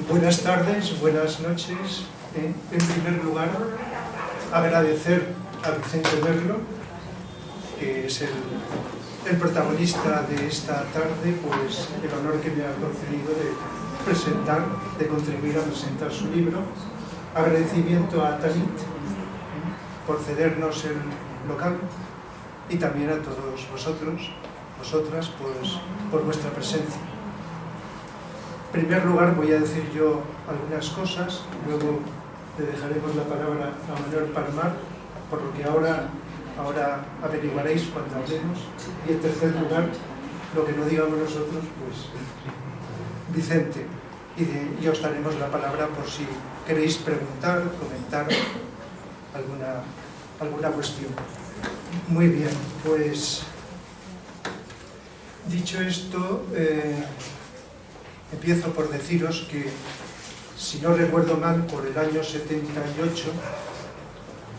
Buenas tardes, buenas noches. En primer lugar, agradecer a Vicente Merlo, que es el protagonista de esta tarde, pues el honor que me ha concedido de contribuir a presentar su libro. Agradecimiento a Tanit por cedernos el local y también a todos vosotros, vosotras, pues por vuestra presencia. En primer lugar voy a decir yo algunas cosas, luego le dejaremos la palabra a Manuel Palomar, por lo que ahora averiguaréis cuando hablemos. Y en tercer lugar, lo que no digamos nosotros, pues Vicente, y os daremos la palabra por si queréis preguntar, comentar alguna cuestión. Muy bien, pues dicho esto, empiezo por deciros que, si no recuerdo mal, por el año 78,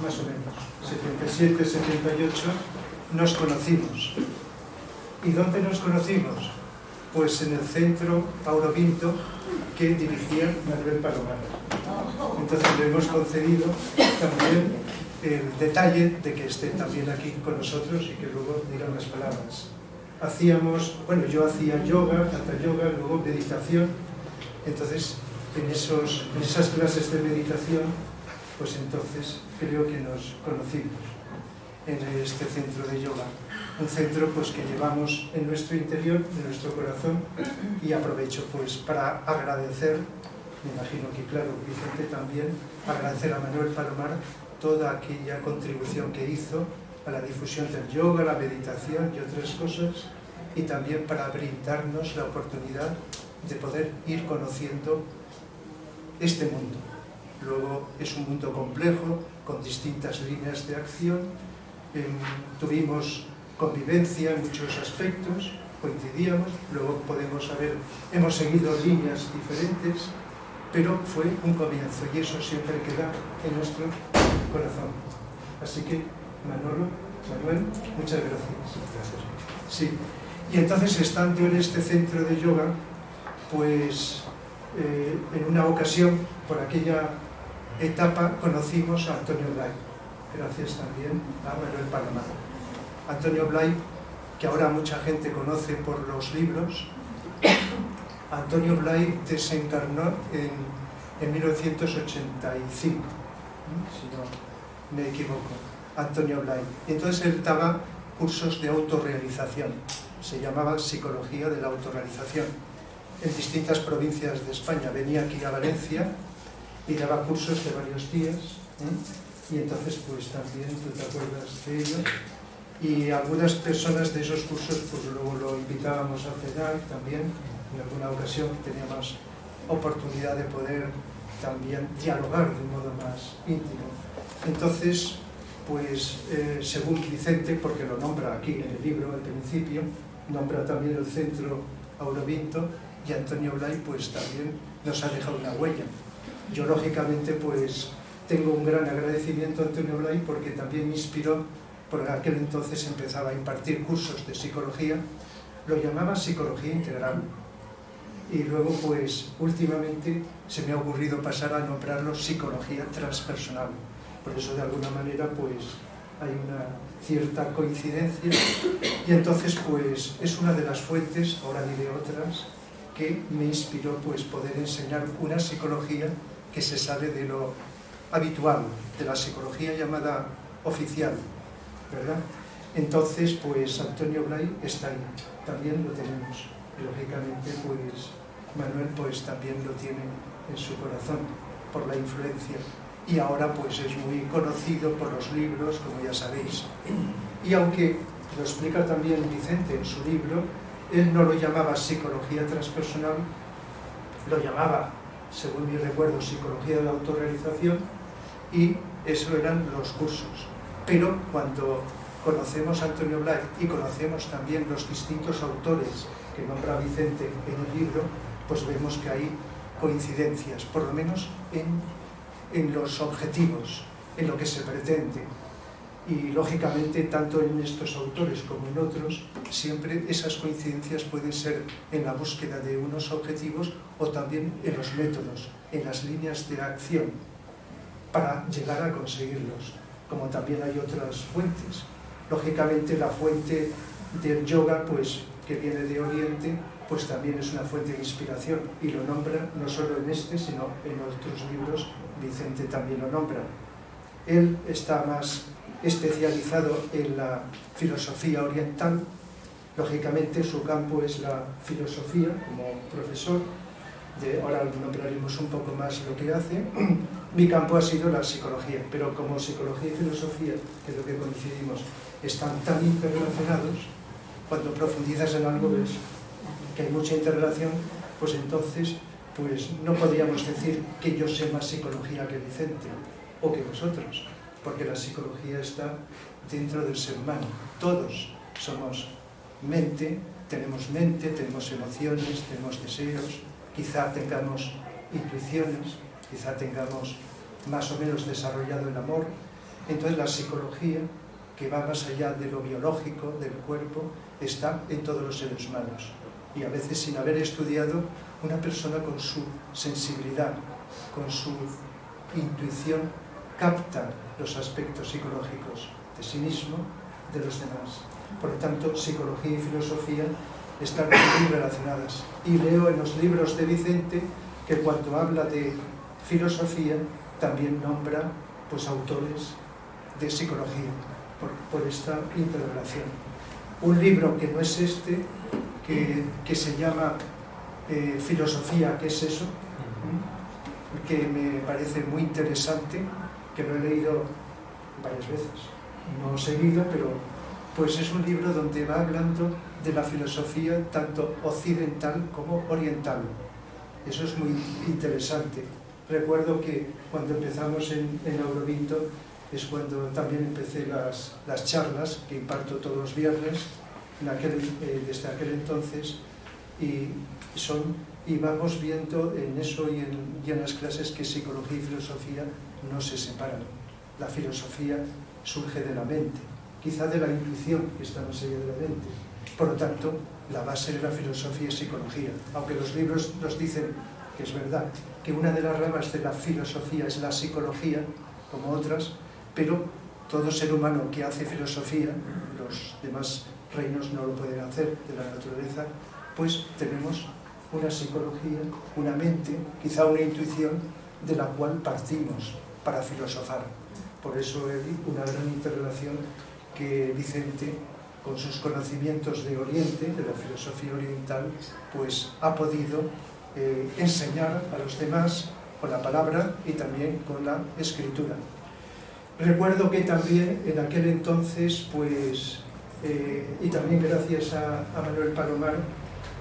más o menos, 77, 78, nos conocimos. ¿Y dónde nos conocimos? Pues en el centro Aurovinto que dirigía Manuel Palomar. Entonces le hemos concedido también el detalle de que esté también aquí con nosotros y que luego diga unas palabras. Yo hacía yoga, hatha yoga, luego meditación. Entonces, en esas clases de meditación, pues entonces creo que nos conocimos en este centro de yoga. Un centro pues que llevamos en nuestro interior, en nuestro corazón, y aprovecho pues para agradecer, me imagino que claro, Vicente también, agradecer a Manuel Palomar toda aquella contribución que hizo a la difusión del yoga, la meditación y otras cosas, y también para brindarnos la oportunidad de poder ir conociendo este mundo. Luego es un mundo complejo, con distintas líneas de acción. Tuvimos convivencia en muchos aspectos, coincidíamos, luego hemos seguido líneas diferentes, pero fue un comienzo y eso siempre queda en nuestro corazón. Así que, Manuel, muchas gracias. Sí. Y entonces, estando en este centro de yoga, pues en una ocasión, por aquella etapa, conocimos a Antonio Blay, gracias también a Manuel Palomar. Antonio Blay, que ahora mucha gente conoce por los libros. Antonio Blay desencarnó en 1985, si no me equivoco. Antonio Blay. Entonces él daba cursos de autorrealización, se llamaba Psicología de la Autorrealización, en distintas provincias de España. Venía aquí a Valencia y daba cursos de varios días, y entonces pues también tú te acuerdas de ello. Y algunas personas de esos cursos pues luego lo invitábamos a cenar también, en alguna ocasión teníamos oportunidad de poder también dialogar de un modo más íntimo. Entonces, pues según Vicente, porque lo nombra aquí en el libro al principio, nombra también el centro Aurovinto, y Antonio Blay pues también nos ha dejado una huella. Yo lógicamente pues tengo un gran agradecimiento a Antonio Blay porque también me inspiró. Por aquel entonces empezaba a impartir cursos de psicología, lo llamaba psicología integral, y luego pues últimamente se me ha ocurrido pasar a nombrarlo psicología transpersonal. Por eso de alguna manera pues hay una cierta coincidencia, y entonces pues es una de las fuentes, ahora diré otras, que me inspiró pues poder enseñar una psicología que se sale de lo habitual, de la psicología llamada oficial, ¿verdad? Entonces, pues Antonio Blay está ahí, también lo tenemos. Y lógicamente, pues Manuel pues también lo tiene en su corazón por la influencia. Y ahora pues es muy conocido por los libros, como ya sabéis. Y aunque lo explica también Vicente en su libro, él no lo llamaba psicología transpersonal, lo llamaba, según mi recuerdo, psicología de la autorrealización, y eso eran los cursos. Pero cuando conocemos a Antonio Blay y conocemos también los distintos autores que nombra Vicente en el libro, pues vemos que hay coincidencias, por lo menos en los objetivos, en lo que se pretende. Y lógicamente, tanto en estos autores como en otros, siempre esas coincidencias pueden ser en la búsqueda de unos objetivos o también en los métodos, en las líneas de acción para llegar a conseguirlos, como también hay otras fuentes. Lógicamente, la fuente del yoga, pues, que viene de Oriente, pues también es una fuente de inspiración, y lo nombra no solo en este, sino en otros libros. Vicente también lo nombra. Él está más especializado en la filosofía oriental. Lógicamente, su campo es la filosofía como profesor. Ahora nombraremos un poco más lo que hace. Mi campo ha sido la psicología, pero como psicología y filosofía, que es lo que coincidimos, están tan interrelacionados, cuando profundizas en algo ves que hay mucha interrelación, pues entonces pues no podríamos decir que yo sé más psicología que Vicente o que vosotros, porque la psicología está dentro del ser humano. Todos somos mente, tenemos emociones, tenemos deseos, quizá tengamos intuiciones, quizá tengamos más o menos desarrollado el amor. Entonces la psicología, que va más allá de lo biológico, del cuerpo, está en todos los seres humanos. Y a veces, sin haber estudiado, una persona con su sensibilidad, con su intuición, capta los aspectos psicológicos de sí mismo, de los demás. Por lo tanto, psicología y filosofía están muy relacionadas. Y leo en los libros de Vicente que cuando habla de filosofía también nombra pues autores de psicología por esta interrelación. Un libro que no es este, que se llama Filosofía, ¿qué es eso? Que me parece muy interesante, que lo he leído varias veces, no seguido, pero pues es un libro donde va hablando de la filosofía tanto occidental como oriental. Eso es muy interesante. Recuerdo que cuando empezamos en Aurovinto es cuando también empecé las charlas que imparto todos los viernes desde aquel entonces, y vamos viendo en eso y en las clases que psicología y filosofía no se separan. La filosofía surge de la mente, quizá de la intuición que está más allá de la mente. Por lo tanto, la base de la filosofía es psicología, aunque los libros nos dicen que es verdad, que una de las ramas de la filosofía es la psicología, como otras, pero todo ser humano que hace filosofía, los demás reinos no lo pueden hacer de la naturaleza, pues tenemos una psicología, una mente, quizá una intuición de la cual partimos para filosofar. Por eso hay una gran interrelación que Vicente, con sus conocimientos de Oriente, de la filosofía oriental, pues ha podido enseñar a los demás con la palabra y también con la escritura. Recuerdo que también en aquel entonces, pues, y también gracias a Manuel Palomar,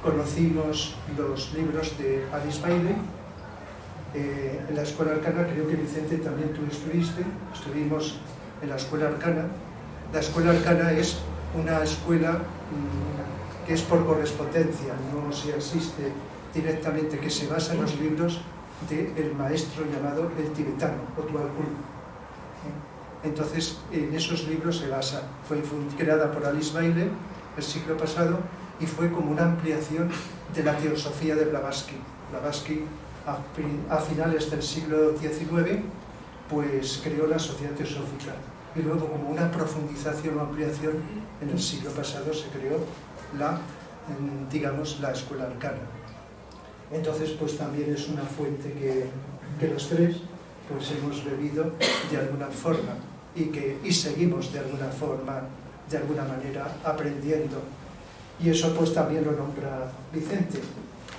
conocimos los libros de Alice Bailey. En la Escuela Arcana, creo que Vicente también tú estuvimos en la Escuela Arcana. La Escuela Arcana es una escuela que es por correspondencia, no se asiste directamente, que se basa en los libros del maestro llamado el tibetano, Otwal Kul. Entonces, en esos libros se basa. Fue creada por Alice Bailey el siglo pasado y fue como una ampliación de la teosofía de Blavatsky. Blavatsky, a finales del siglo XIX, pues creó la Sociedad Teosófica. Y luego, como una profundización o ampliación, en el siglo pasado se creó la Escuela Arcana. Entonces, pues también es una fuente que los tres pues hemos bebido de alguna forma y seguimos de alguna forma, de alguna manera, aprendiendo. Y eso pues también lo nombra Vicente,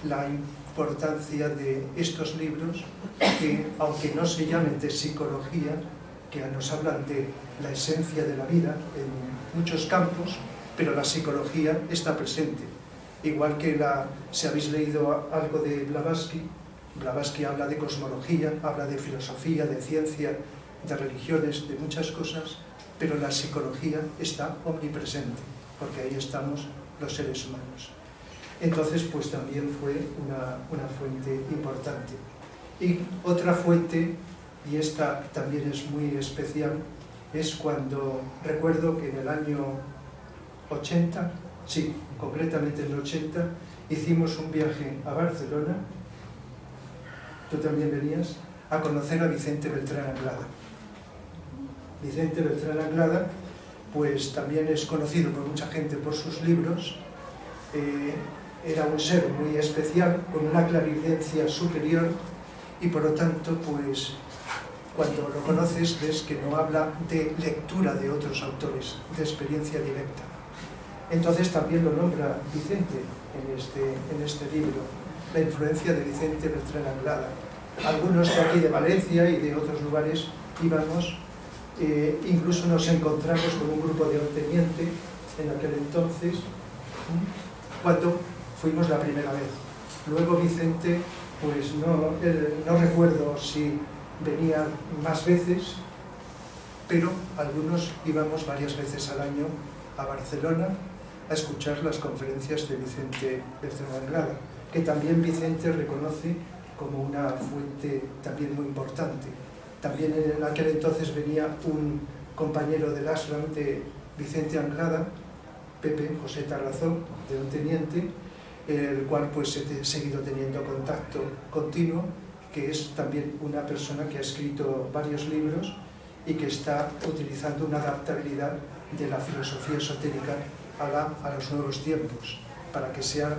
la importancia de estos libros que, aunque no se llamen de psicología, que nos hablan de la esencia de la vida en muchos campos, pero la psicología está presente. Igual que si habéis leído algo de Blavatsky, Blavatsky habla de cosmología, habla de filosofía, de ciencia, de religiones, de muchas cosas, pero la psicología está omnipresente, porque ahí estamos los seres humanos. Entonces, pues también fue una fuente importante. Y otra fuente, y esta también es muy especial, es cuando recuerdo que en el año 80, sí, concretamente en el 80, hicimos un viaje a Barcelona, tú también venías, a conocer a Vicente Beltrán Anglada. Vicente Beltrán Anglada, pues también es conocido por mucha gente por sus libros. Era un ser muy especial, con una clarividencia superior, y por lo tanto, pues cuando lo conoces ves que no habla de lectura de otros autores, de experiencia directa. Entonces también lo nombra Vicente en este libro, la influencia de Vicente Beltrán Anglada. Algunos de aquí de Valencia y de otros lugares íbamos, incluso nos encontramos con un grupo de Onteniente en aquel entonces, cuando fuimos la primera vez. Luego Vicente, pues no recuerdo si venía más veces, pero algunos íbamos varias veces al año a Barcelona a escuchar las conferencias de Vicente Beltrán Anglada, que también Vicente reconoce como una fuente también muy importante. También en aquel entonces venía un compañero del ashram de Vicente Anglada, Pepe José Tarrazón, de Onteniente, el cual pues he seguido teniendo contacto continuo, que es también una persona que ha escrito varios libros y que está utilizando una adaptabilidad de la filosofía esotérica a los nuevos tiempos, para que sea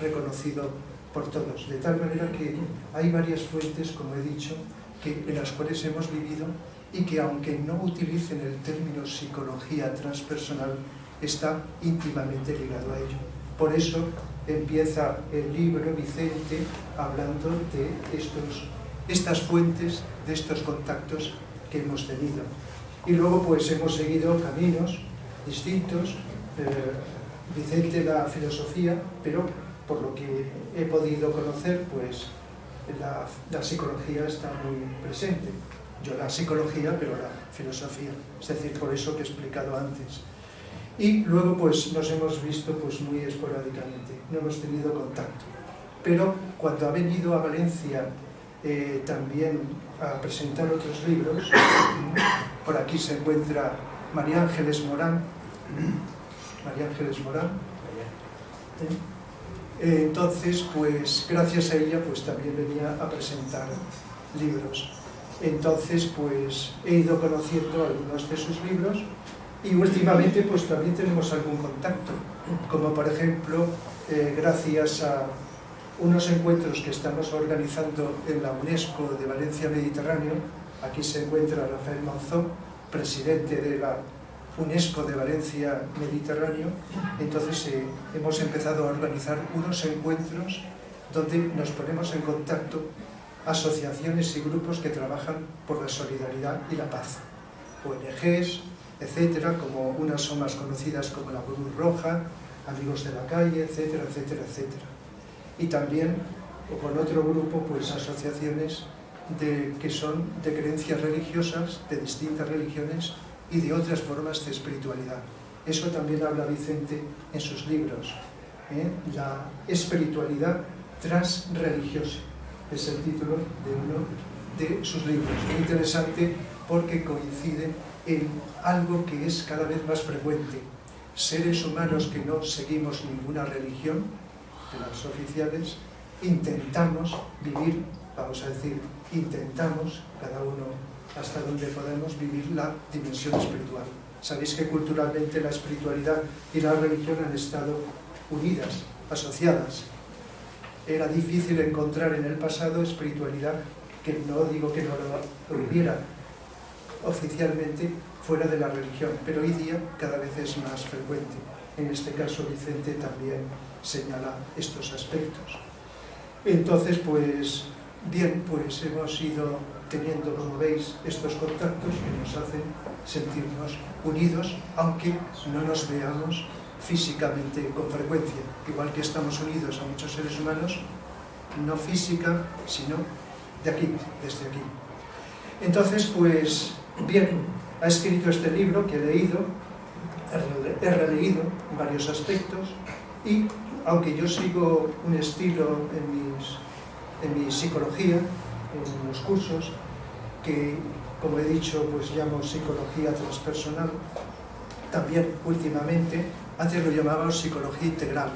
reconocido por todos. De tal manera que hay varias fuentes, como he dicho, en las cuales hemos vivido y que, aunque no utilicen el término psicología transpersonal, está íntimamente ligado a ello. Por eso empieza el libro Vicente hablando de estas fuentes, de estos contactos que hemos tenido. Y luego pues hemos seguido caminos distintos. Vicente la filosofía, pero por lo que he podido conocer, pues la psicología está muy presente. Yo la psicología, pero la filosofía, es decir, por eso que he explicado antes. Y luego pues nos hemos visto pues muy esporádicamente, no hemos tenido contacto. Pero cuando ha venido a Valencia también a presentar otros libros, por aquí se encuentra María Ángeles Morán, entonces pues gracias a ella pues también venía a presentar libros. Entonces pues he ido conociendo algunos de sus libros y últimamente pues también tenemos algún contacto, como por ejemplo gracias a unos encuentros que estamos organizando en la UNESCO de Valencia Mediterráneo. Aquí se encuentra Rafael Monzón, presidente de la UNESCO de Valencia Mediterráneo. Entonces hemos empezado a organizar unos encuentros donde nos ponemos en contacto asociaciones y grupos que trabajan por la solidaridad y la paz, ONGs, etcétera, como unas son más conocidas como la Cruz Roja, Amigos de la Calle, etcétera, etcétera, etcétera. Y también con otro grupo, pues asociaciones que son de creencias religiosas, de distintas religiones y de otras formas de espiritualidad. Eso también habla Vicente en sus libros. La espiritualidad transreligiosa es el título de uno de sus libros. Muy interesante porque coincide en algo que es cada vez más frecuente. Seres humanos que no seguimos ninguna religión, de las oficiales, intentamos vivir, vamos a decir, intentamos, cada uno hasta donde podemos, vivir la dimensión espiritual. Sabéis que culturalmente la espiritualidad y la religión han estado unidas, asociadas. Era difícil encontrar en el pasado espiritualidad, que no digo que no lo hubiera oficialmente, fuera de la religión, pero hoy día cada vez es más frecuente. En este caso Vicente también señala estos aspectos. Entonces, pues bien, pues hemos ido teniendo, como veis, estos contactos que nos hacen sentirnos unidos, aunque no nos veamos físicamente con frecuencia, igual que estamos unidos a muchos seres humanos, no física, sino de aquí, desde aquí. Entonces, pues bien, ha escrito este libro que he leído, he releído en varios aspectos, y aunque yo sigo un estilo en mi psicología, en los cursos, que como he dicho, pues llamo psicología transpersonal. También últimamente, antes lo llamábamos psicología integral.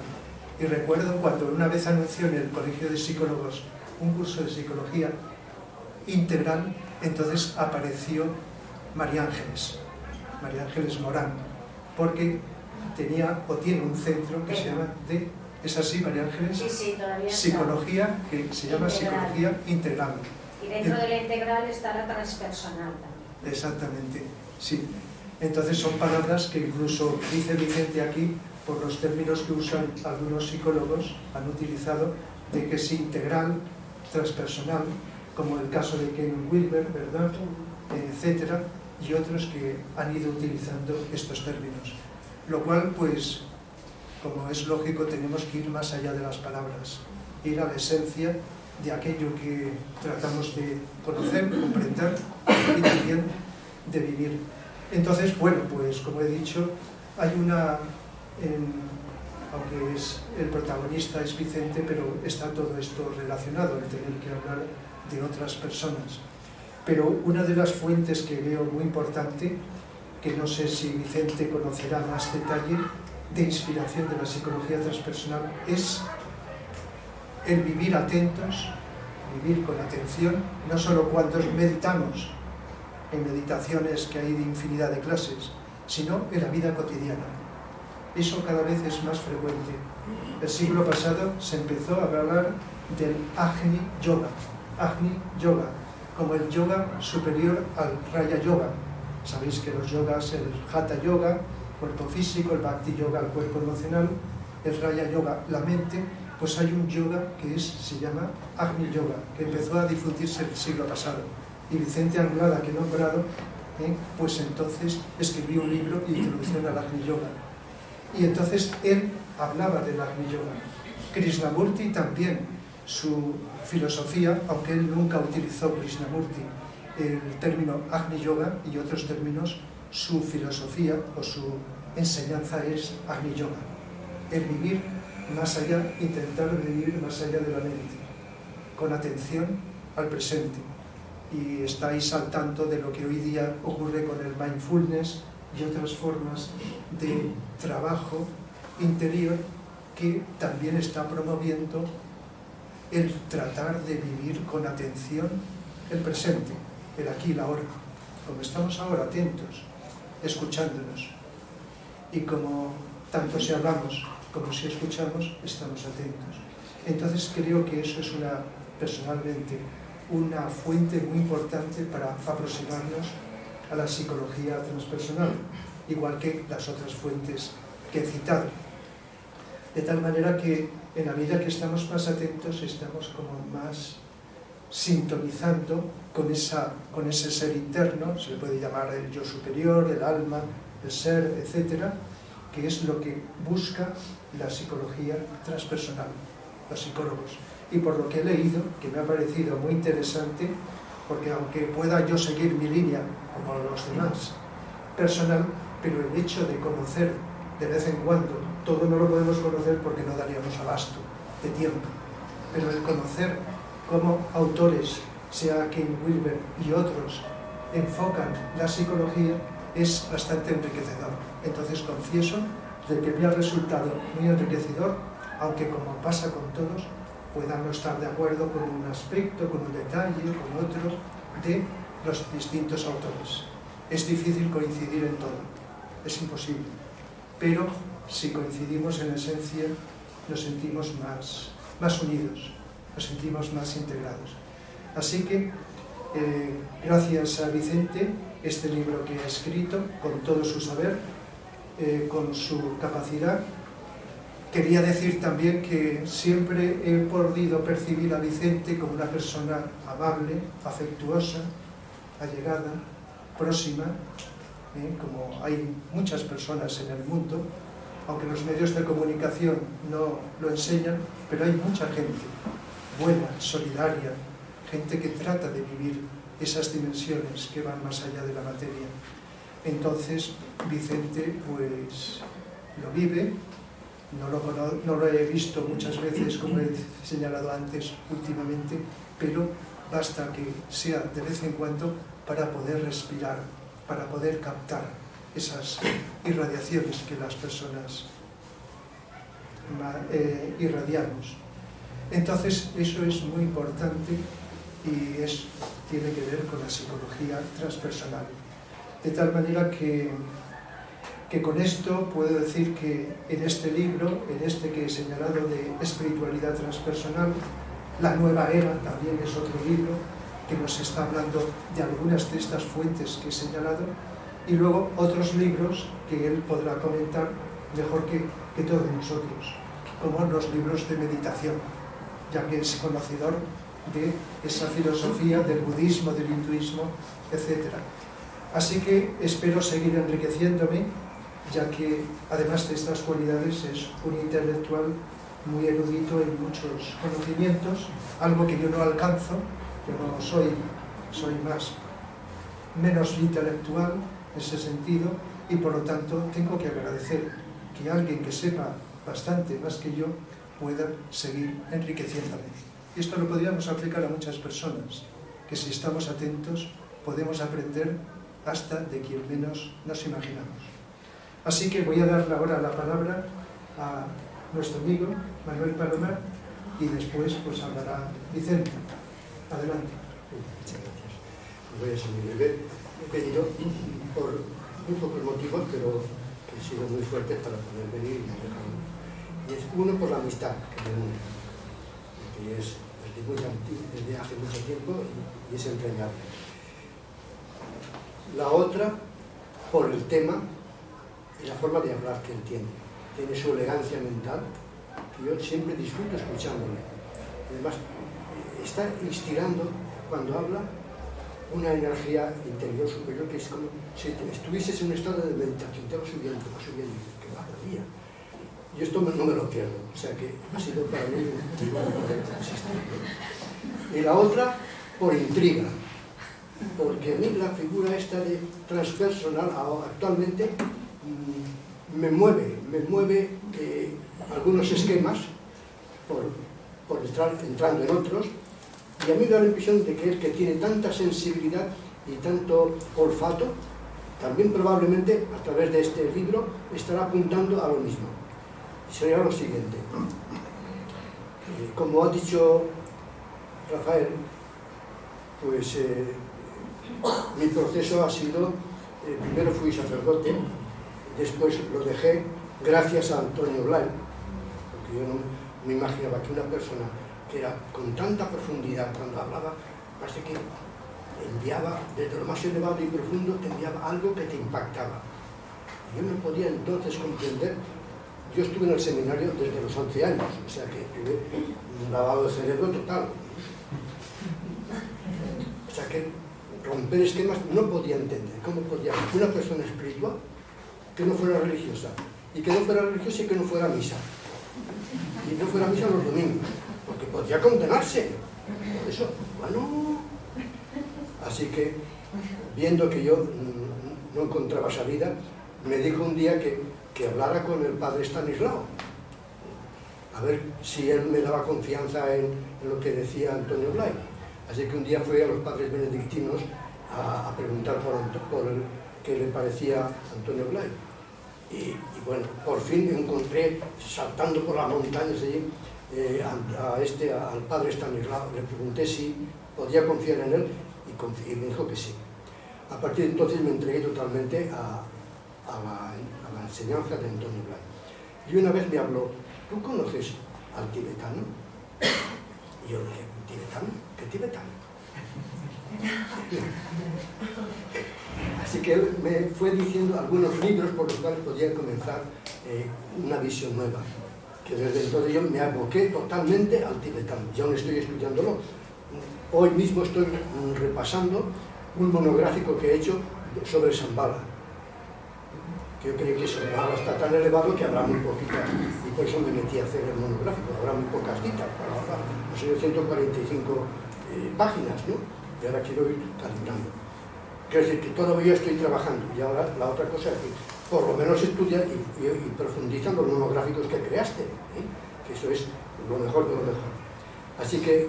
Y recuerdo cuando una vez anunció en el Colegio de Psicólogos un curso de psicología integral, entonces apareció María Ángeles Morán, porque tenía o tiene un centro que se llama ¿es así, María Ángeles? Sí, sí, todavía está. Psicología, que se llama psicología integral. Y dentro de la integral está la transpersonal también. Exactamente, sí. Entonces son palabras que incluso dice Vicente aquí, por los términos que usan algunos psicólogos, han utilizado de que es integral, transpersonal, como el caso de Ken Wilber, ¿verdad?, etcétera, y otros que han ido utilizando estos términos. Lo cual, pues, como es lógico, tenemos que ir más allá de las palabras, ir a la esencia de aquello que tratamos de conocer, comprender y también de vivir. Entonces, bueno, pues como he dicho, hay una, aunque el protagonista es Vicente, pero está todo esto relacionado, el tener que hablar de otras personas. Pero una de las fuentes que veo muy importante, que no sé si Vicente conocerá más detalle, de inspiración de la psicología transpersonal, es el vivir atentos, vivir con atención, no solo cuando meditamos, en meditaciones que hay de infinidad de clases, sino en la vida cotidiana. Eso cada vez es más frecuente. El siglo pasado se empezó a hablar del Agni Yoga, como el yoga superior al Raya Yoga. Sabéis que los yogas, el Hatha Yoga, cuerpo físico, el Bhakti Yoga, el cuerpo emocional, el Raya Yoga, la mente, pues hay un yoga que se llama Agni Yoga, que empezó a difundirse el siglo pasado. Y Vicente Anglada, que he nombrado, pues entonces escribió un libro de introducción al Agni Yoga. Y entonces él hablaba del Agni Yoga. Krishnamurti también, su filosofía, aunque él nunca utilizó Krishnamurti el término Agni Yoga y otros términos, su filosofía o su enseñanza es Agni Yoga. El vivir más allá, intentar vivir más allá de la mente, con atención al presente. Y estáis al tanto de lo que hoy día ocurre con el mindfulness y otras formas de trabajo interior que también está promoviendo el tratar de vivir con atención el presente, el aquí y la ahora. Como estamos ahora atentos, escuchándonos, y como tanto si hablamos como si escuchamos, estamos atentos. Entonces creo que eso es personalmente una fuente muy importante para aproximarnos a la psicología transpersonal, igual que las otras fuentes que he citado. De tal manera que en la medida que estamos más atentos, estamos como más sintonizando con ese ser interno, se le puede llamar el yo superior, el alma, el ser, etcétera, que es lo que busca la psicología transpersonal, los psicólogos. Y por lo que he leído, que me ha parecido muy interesante, porque aunque pueda yo seguir mi línea, como los demás, personal, pero el hecho de conocer de vez en cuando, todo no lo podemos conocer porque no daríamos abasto de tiempo, pero el conocer cómo autores, sea Ken Wilber y otros, enfocan la psicología, es bastante enriquecedor. Entonces confieso de que me ha resultado muy enriquecedor, aunque como pasa con todos, pueda no estar de acuerdo con un aspecto, con un detalle, con otro, de los distintos autores. Es difícil coincidir en todo, es imposible, pero si coincidimos en esencia, nos sentimos más unidos, nos sentimos más integrados. Así que, gracias a Vicente, este libro que ha escrito, con todo su saber, con su capacidad. Quería decir también que siempre he podido percibir a Vicente como una persona amable, afectuosa, allegada, próxima, como hay muchas personas en el mundo, aunque los medios de comunicación no lo enseñan, pero hay mucha gente buena, solidaria, gente que trata de vivir esas dimensiones que van más allá de la materia. Entonces, Vicente, pues, lo vive, no lo he visto muchas veces, como he señalado antes, últimamente, pero basta que sea de vez en cuando para poder respirar, para poder captar esas irradiaciones que las personas irradiamos. Entonces eso es muy importante y tiene que ver con la psicología transpersonal. De tal manera que con esto puedo decir que en este libro, en este que he señalado de espiritualidad transpersonal, La Nueva Era también es otro libro que nos está hablando de algunas de estas fuentes que he señalado, y luego otros libros que él podrá comentar mejor que todos nosotros, como los libros de meditación, ya que es conocedor de esa filosofía del budismo, del hinduismo, etc. Así que espero seguir enriqueciéndome, ya que además de estas cualidades es un intelectual muy erudito en muchos conocimientos, algo que yo no alcanzo, yo no soy menos intelectual en ese sentido, y por lo tanto tengo que agradecer que alguien que sepa bastante más que yo pueda seguir enriqueciéndome. Y esto lo podríamos aplicar a muchas personas, que si estamos atentos podemos aprender hasta de quien menos nos imaginamos. Así que voy a darle ahora la palabra a nuestro amigo Manuel Palomar y después pues hablará Vicente. Adelante. Muchas gracias. Voy a ser muy breve. He venido por muy pocos motivos, pero que han sido muy fuertes para poder venir y dejarlo. Y es uno por la amistad que me une, que es desde hace mucho tiempo y es entrañable. La otra por el tema y la forma de hablar que él tiene. Tiene su elegancia mental, que yo siempre disfruto escuchándole. Además, está instigando, cuando habla, una energía interior superior que es como si estuvieses en un estado de meditación, te va subiendo, y dices, qué maravilla. Y esto no me lo pierdo, o sea que ha sido para mí un poder consistir. Y la otra, por intriga, porque a mí la figura esta de transpersonal actualmente me mueve algunos esquemas por estar entrando en otros, y a mí me da la impresión de que él, que tiene tanta sensibilidad y tanto olfato, también probablemente a través de este libro estará apuntando a lo mismo. Y sería lo siguiente. Como ha dicho Rafael, pues mi proceso ha sido, primero fui sacerdote, después lo dejé gracias a Antonio Blay, porque yo no me imaginaba que una persona que era con tanta profundidad cuando hablaba, parece que enviaba desde lo más elevado y profundo, te enviaba algo que te impactaba. Y yo no podía entonces comprender. Yo estuve en el seminario desde los 11 años, o sea que tuve un lavado de cerebro total. O sea que romper esquemas no podía entender. ¿Cómo podía una persona espiritual que no fuera religiosa? Y que no fuera religiosa y que no fuera a misa. Y no fuera a misa los domingos, porque podría condenarse. Por eso, bueno. Así que, viendo que yo no encontraba salida, me dijo un día que hablara con el padre Stanislao, a ver si él me daba confianza en lo que decía Antonio Blay. Así que un día fui a los padres benedictinos a preguntar por qué le parecía Antonio Blay. Y bueno, por fin encontré, saltando por las montañas allí, al padre Stanislao. Le pregunté si podía confiar en él y me dijo que sí. A partir de entonces me entregué totalmente a la enseñanza de Antonio Blay. Y una vez me habló, ¿tú conoces al tibetano? Y yo le dije, ¿tibetano? ¿Qué tibetano? Así que él me fue diciendo algunos libros por los cuales podía comenzar una visión nueva, que desde entonces yo me aboqué totalmente al tibetano. Yo aún estoy estudiándolo. Hoy mismo estoy repasando un monográfico que he hecho sobre Shambhala, que yo creo que Shambhala está tan elevado que habrá muy poquitas, y por eso me metí a hacer el monográfico. Habrá muy pocas citas para hablar, no sé, 145 páginas, ¿no? Y ahora quiero ir calibrando. Quiero decir que todavía estoy trabajando, y ahora la otra cosa es que por lo menos estudia y profundiza en los monográficos que creaste, que eso es lo mejor de lo mejor. Así que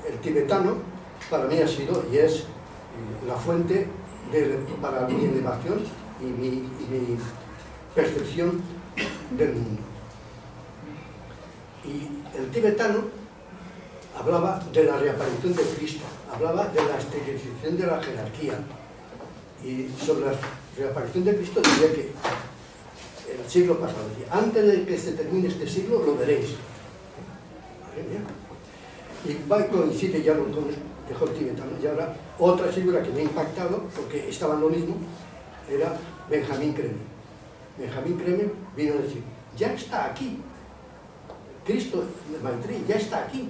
el tibetano para mí ha sido y es la fuente para mi elevación y mi percepción del mundo. Y el tibetano hablaba de la reaparición de Cristo, hablaba de la esterilización de la jerarquía, y sobre la reaparición de Cristo decía que el siglo pasado, decía, antes de que se termine este siglo lo veréis. Madre mía. Y va y coincide ya con dejó el tibetano. Y ahora otra figura que me ha impactado, porque estaba en lo mismo, era Benjamín Creme. Benjamín Creme vino a decir, ya está aquí, Cristo de Maitreya ya está aquí,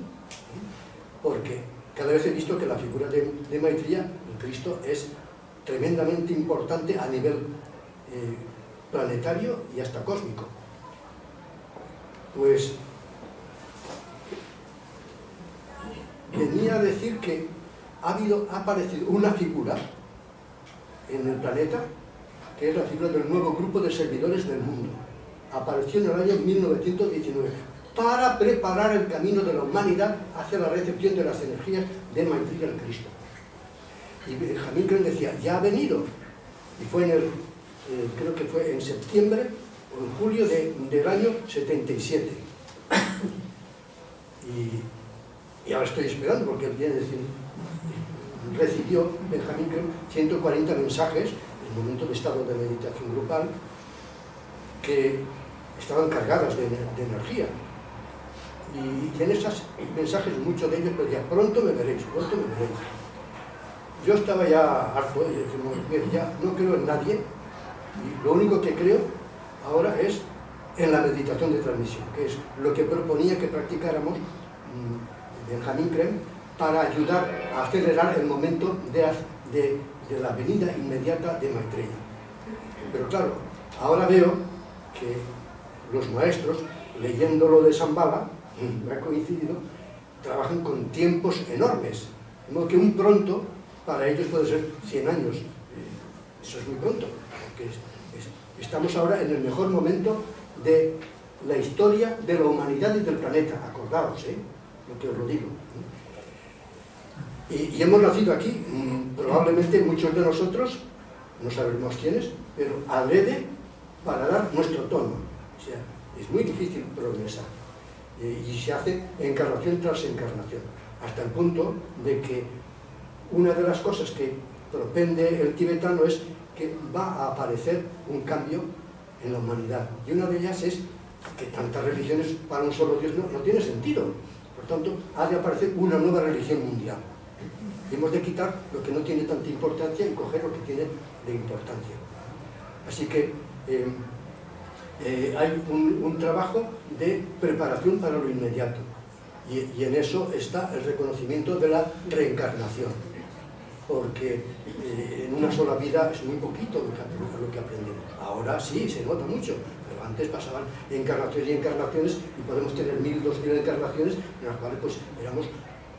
porque cada vez he visto que la figura de Maitreya, el Cristo, es tremendamente importante a nivel planetario y hasta cósmico. Pues venía a decir que ha aparecido una figura en el planeta, que es la figura del nuevo grupo de servidores del mundo. Apareció en el año 1919 para preparar el camino de la humanidad hacia la recepción de las energías de Maitreya el Cristo. Y Benjamín Creme decía, ya ha venido. Y fue creo que fue en septiembre o en julio del año 77. Y ahora estoy esperando, porque el día recibió Benjamín Creme 140 mensajes en el momento de estado de meditación grupal que estaban cargadas de energía. Y en esos mensajes, muchos de ellos decían, pronto me veréis, pronto me veréis. Yo estaba ya harto de decir, mira, ya no creo en nadie, y lo único que creo ahora es en la meditación de transmisión, que es lo que proponía que practicáramos Benjamín Creme para ayudar a acelerar el momento de la venida inmediata de Maitreya. Pero claro, ahora veo que los maestros, leyendo lo de Shambhala, me ha coincidido, trabajan con tiempos enormes, de modo que un pronto para ellos puede ser 100 años. Eso es muy pronto, porque estamos ahora en el mejor momento de la historia de la humanidad y del planeta. Acordaos, lo que os lo digo. Y hemos nacido aquí, probablemente muchos de nosotros, no sabemos quiénes, pero adrede para dar nuestro tono. O sea, es muy difícil progresar. Y se hace encarnación tras encarnación, hasta el punto de que una de las cosas que propende el tibetano es que va a aparecer un cambio en la humanidad. Y una de ellas es que tantas religiones para un solo Dios no tiene sentido. Por tanto, ha de aparecer una nueva religión mundial. Y hemos de quitar lo que no tiene tanta importancia y coger lo que tiene de importancia. Así que hay un trabajo de preparación para lo inmediato. Y en eso está el reconocimiento de la reencarnación. Porque en una sola vida es muy poquito lo que aprendemos. Ahora sí, se nota mucho, pero antes pasaban encarnaciones y encarnaciones y podemos tener 1000, 2000 encarnaciones en las cuales pues éramos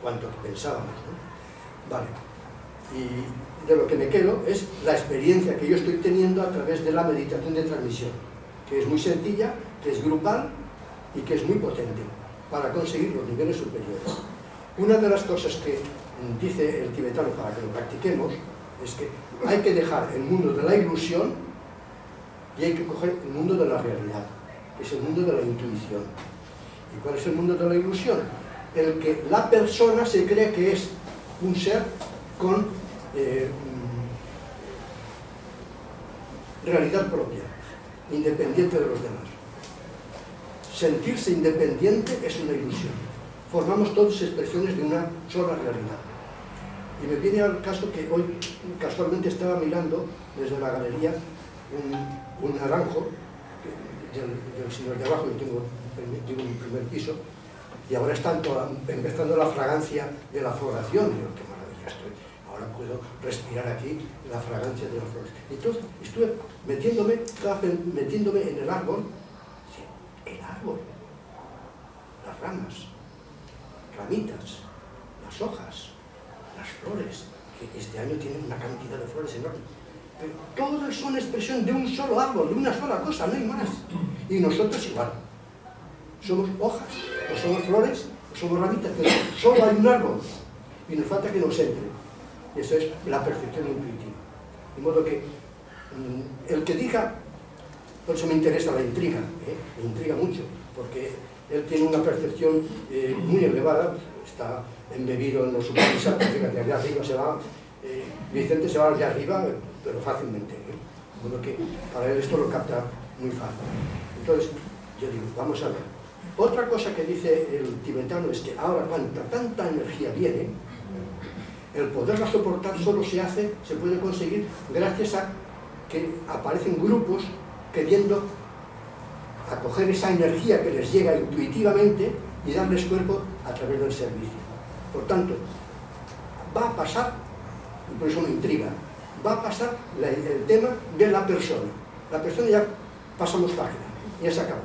cuanto pensábamos, ¿no? Vale. Y de lo que me quedo es la experiencia que yo estoy teniendo a través de la meditación de transmisión, que es muy sencilla, que es grupal y que es muy potente para conseguir los niveles superiores. Una de las cosas que dice el tibetano para que lo practiquemos es que hay que dejar el mundo de la ilusión y hay que coger el mundo de la realidad, que es el mundo de la intuición. ¿Y cuál es el mundo de la ilusión? El que la persona se cree que es un ser con realidad propia, independiente de los demás. Sentirse independiente es una ilusión. Formamos todas expresiones de una sola realidad. Y me viene al caso que hoy casualmente estaba mirando desde la galería un naranjo del señor de abajo. Yo tengo un primer piso y ahora está empezando la fragancia de la floración. Digo, qué maravilla estoy. Ahora puedo respirar aquí la fragancia de las flores. Entonces estuve metiéndome en el árbol. El árbol, las ramas, ramitas, las hojas, las flores, que este año tienen una cantidad de flores enorme, pero todas son expresión de un solo árbol, de una sola cosa, no hay más. Y nosotros igual, somos hojas, o somos flores, o somos ramitas, pero solo hay un árbol, y nos falta que nos entre. Y eso es la percepción intuitiva. De modo que el que diga, por eso me interesa la intriga, me intriga mucho, porque él tiene una percepción muy elevada, está embebido en los supervisados, fíjate, allá arriba se va, Vicente se va allá arriba, pero fácilmente, de modo que para él esto lo capta muy fácil. Entonces, yo digo, vamos a ver. Otra cosa que dice el tibetano es que ahora cuando tanta energía viene, el poderla soportar solo se puede conseguir gracias a que aparecen grupos queriendo acoger esa energía que les llega intuitivamente y darles cuerpo a través del servicio. Por tanto, va a pasar, y por eso me intriga, va a pasar el tema de la persona. La persona ya pasamos página, ya se acabó.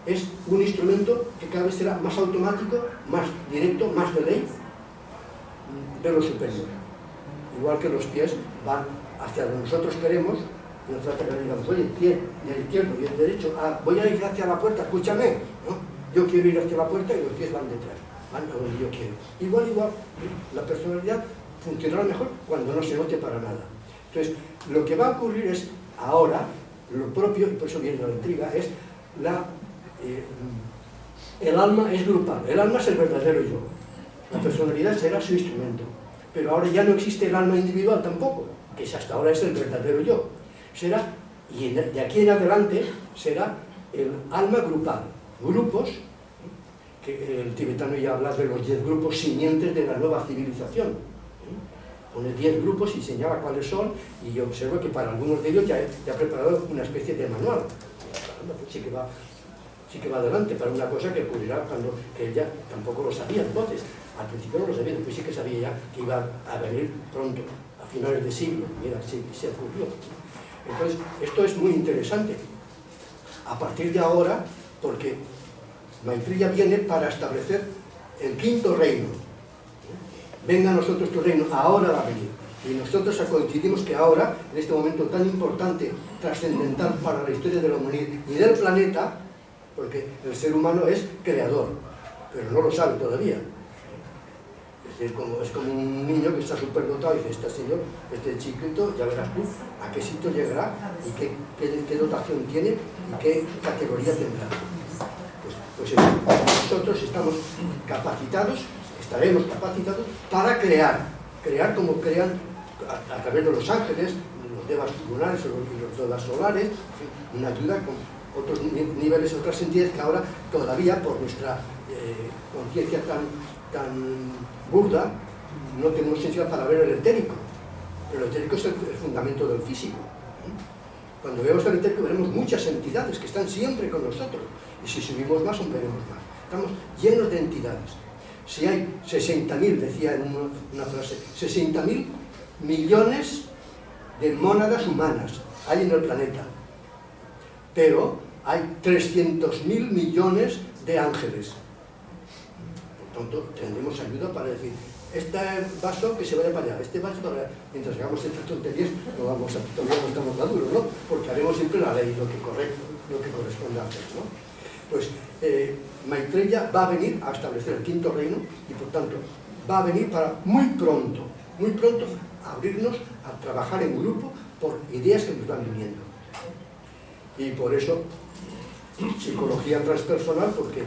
Es un instrumento que cada vez será más automático, más directo, más de ley de lo superior. Igual que los pies van hacia donde nosotros queremos, y nos trata que digamos, oye, el pie y el izquierdo y el derecho, voy a ir hacia la puerta, escúchame, ¿no? Yo quiero ir hacia la puerta y los pies van detrás, van a donde yo quiero. Igual, la personalidad funcionará mejor cuando no se note para nada. Entonces, lo que va a ocurrir es, ahora, lo propio, y por eso viene la intriga, es el alma es grupal, el alma es el verdadero yo. La personalidad será su instrumento, pero ahora ya no existe el alma individual tampoco, que hasta ahora es el verdadero yo. Será, y de aquí en adelante, será el alma grupal, grupos, que el tibetano ya habla de los 10 grupos simientes de la nueva civilización. Pone 10 grupos y señala cuáles son, y yo observo que para algunos de ellos ya ha preparado una especie de manual. Sí que va adelante para una cosa que ocurrirá cuando ella tampoco lo sabía entonces. Al principio no lo sabía, después sí que sabía ya que iba a venir pronto, a finales de siglo. Mira, sí, se ocurrió. Entonces, esto es muy interesante. A partir de ahora, porque Maitreya viene para establecer el quinto reino. Venga a nosotros tu reino, ahora va a venir. Y nosotros coincidimos que ahora, en este momento tan importante, trascendental para la historia de la humanidad y del planeta, porque el ser humano es creador, pero no lo sabe todavía. Es como un niño que está superdotado y dice, este señor, este chiquito, ya verás tú a qué sitio llegará y qué dotación tiene y qué categoría tendrá. Pues nosotros estamos capacitados, estaremos capacitados para crear como crean a través de los ángeles, los devas lunares o los devas solares, una ayuda con otros niveles, otras entidades que ahora todavía por nuestra conciencia tan burda no tenemos sensibilidad para ver el etérico, pero el etérico es el fundamento del físico. Cuando vemos el etérico veremos muchas entidades que están siempre con nosotros, y si subimos más aún veremos más. Estamos llenos de entidades. Si hay 60.000, decía en una frase, 60.000 millones de mónadas humanas hay en el planeta, pero hay 300.000 millones de ángeles. Por tanto, tendremos ayuda para decir, este vaso que se vaya para allá, este vaso para allá. Mientras hagamos estas tonterías, todavía no estamos maduros, ¿no? Porque haremos siempre la ley, lo que corresponde hacer, ¿no? Pues Maitreya va a venir a establecer el quinto reino y por tanto va a venir para muy pronto abrirnos a trabajar en grupo por ideas que nos van viniendo. Y por eso psicología transpersonal, porque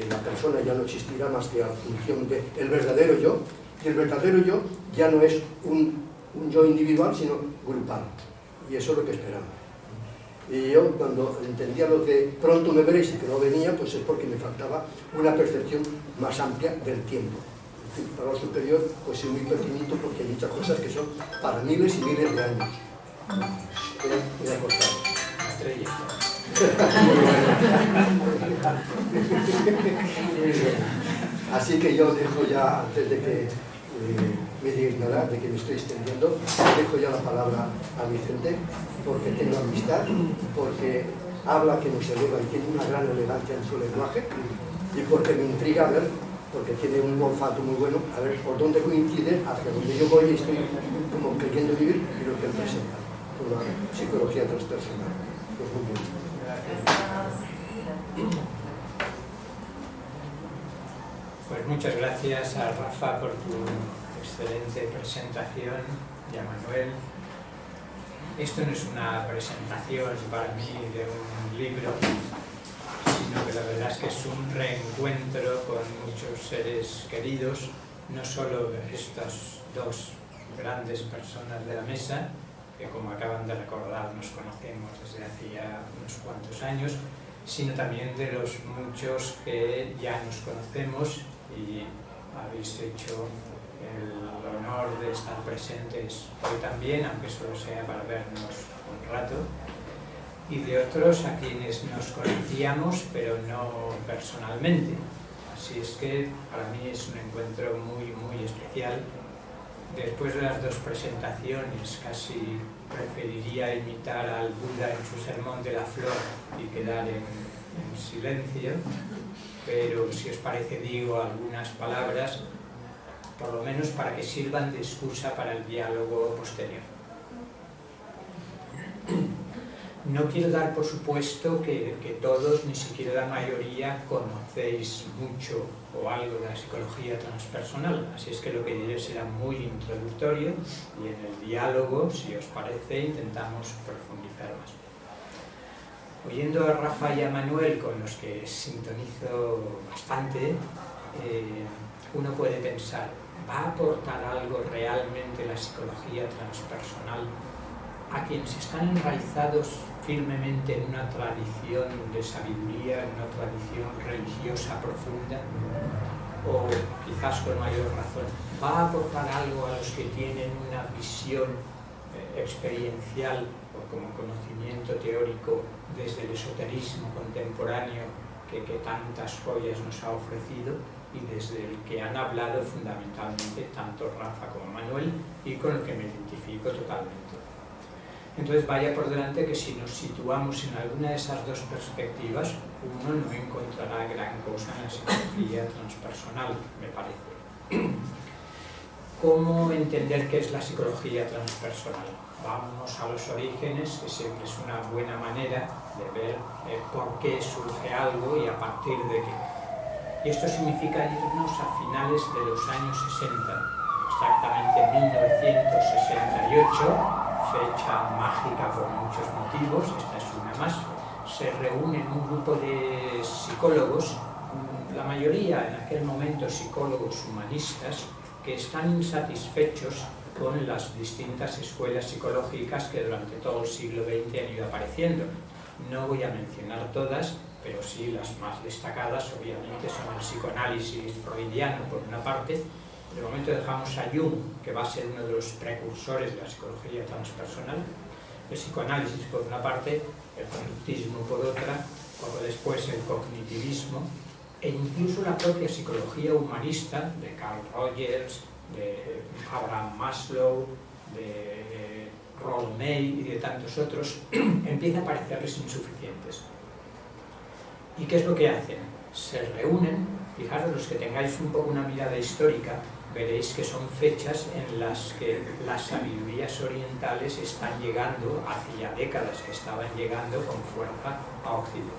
la persona ya no existirá más que a función del verdadero yo, y el verdadero yo ya no es un yo individual sino grupal, y eso es lo que esperamos. Y yo cuando entendía lo que pronto me veréis y que no venía, pues es porque me faltaba una percepción más amplia del tiempo. En fin, para lo superior, pues soy muy pequeñito porque hay muchas cosas que son para miles y miles de años. Voy a cortar. Así que yo dejo ya, antes de que me dignará, de que me estoy extendiendo, dejo ya la palabra a Vicente, porque tengo amistad, porque habla que nos eleva y tiene una gran elegancia en su lenguaje, y porque me intriga ver, porque tiene un olfato muy bueno, a ver por dónde coincide, hacia donde yo voy y estoy como queriendo vivir, y lo que él presenta, por la psicología transpersonal. Pues muy bien. Pues muchas gracias a Rafa por tu excelente presentación de Manuel. Esto no es una presentación para mí de un libro, sino que la verdad es que es un reencuentro con muchos seres queridos, no solo estas dos grandes personas de la mesa, que como acaban de recordar nos conocemos desde hacía unos cuantos años, sino también de los muchos que ya nos conocemos y habéis hecho el honor de estar presentes hoy también, aunque solo sea para vernos un rato, y de otros a quienes nos conocíamos pero no personalmente. Así es que para mí es un encuentro muy especial. Después de las dos presentaciones casi preferiría imitar al Buda en su sermón de la flor y quedar en silencio, pero si os parece digo algunas palabras, por lo menos para que sirvan de excusa para el diálogo posterior. No quiero dar por supuesto que todos, ni siquiera la mayoría, conocéis mucho o algo de la psicología transpersonal, así es que lo que diré será muy introductorio y en el diálogo, si os parece, intentamos profundizar más. Oyendo a Rafa y a Manuel, con los que sintonizo bastante, uno puede pensar, ¿va a aportar algo realmente la psicología transpersonal a quienes están enraizados firmemente en una tradición de sabiduría, en una tradición religiosa profunda? O quizás con mayor razón, ¿va a aportar algo a los que tienen una visión experiencial o como conocimiento teórico desde el esoterismo contemporáneo que tantas joyas nos ha ofrecido y desde el que han hablado fundamentalmente tanto Rafa como Manuel y con el que me identifico totalmente? Entonces vaya por delante que si nos situamos en alguna de esas dos perspectivas, uno no encontrará gran cosa en la psicología transpersonal, me parece. ¿Cómo entender qué es la psicología transpersonal? Vámonos a los orígenes, que siempre es una buena manera de ver por qué surge algo y a partir de qué. Y esto significa irnos a finales de los años 60, exactamente 1968, fecha mágica por muchos motivos, esta es una más. Se reúnen un grupo de psicólogos, la mayoría en aquel momento psicólogos humanistas, que están insatisfechos con las distintas escuelas psicológicas que durante todo el siglo XX han ido apareciendo. No voy a mencionar todas, pero sí las más destacadas obviamente son el psicoanálisis freudiano por una parte. De momento dejamos a Jung, que va a ser uno de los precursores de la psicología transpersonal, el psicoanálisis por una parte, el conductismo por otra, poco después el cognitivismo, e incluso la propia psicología humanista de Carl Rogers, de Abraham Maslow, de Rollo May y de tantos otros, empieza a parecerles insuficientes. ¿Y qué es lo que hacen? Se reúnen, fijaros los que tengáis un poco una mirada histórica, veréis que son fechas en las que las sabidurías orientales están llegando, hace ya décadas que estaban llegando con fuerza a Occidente.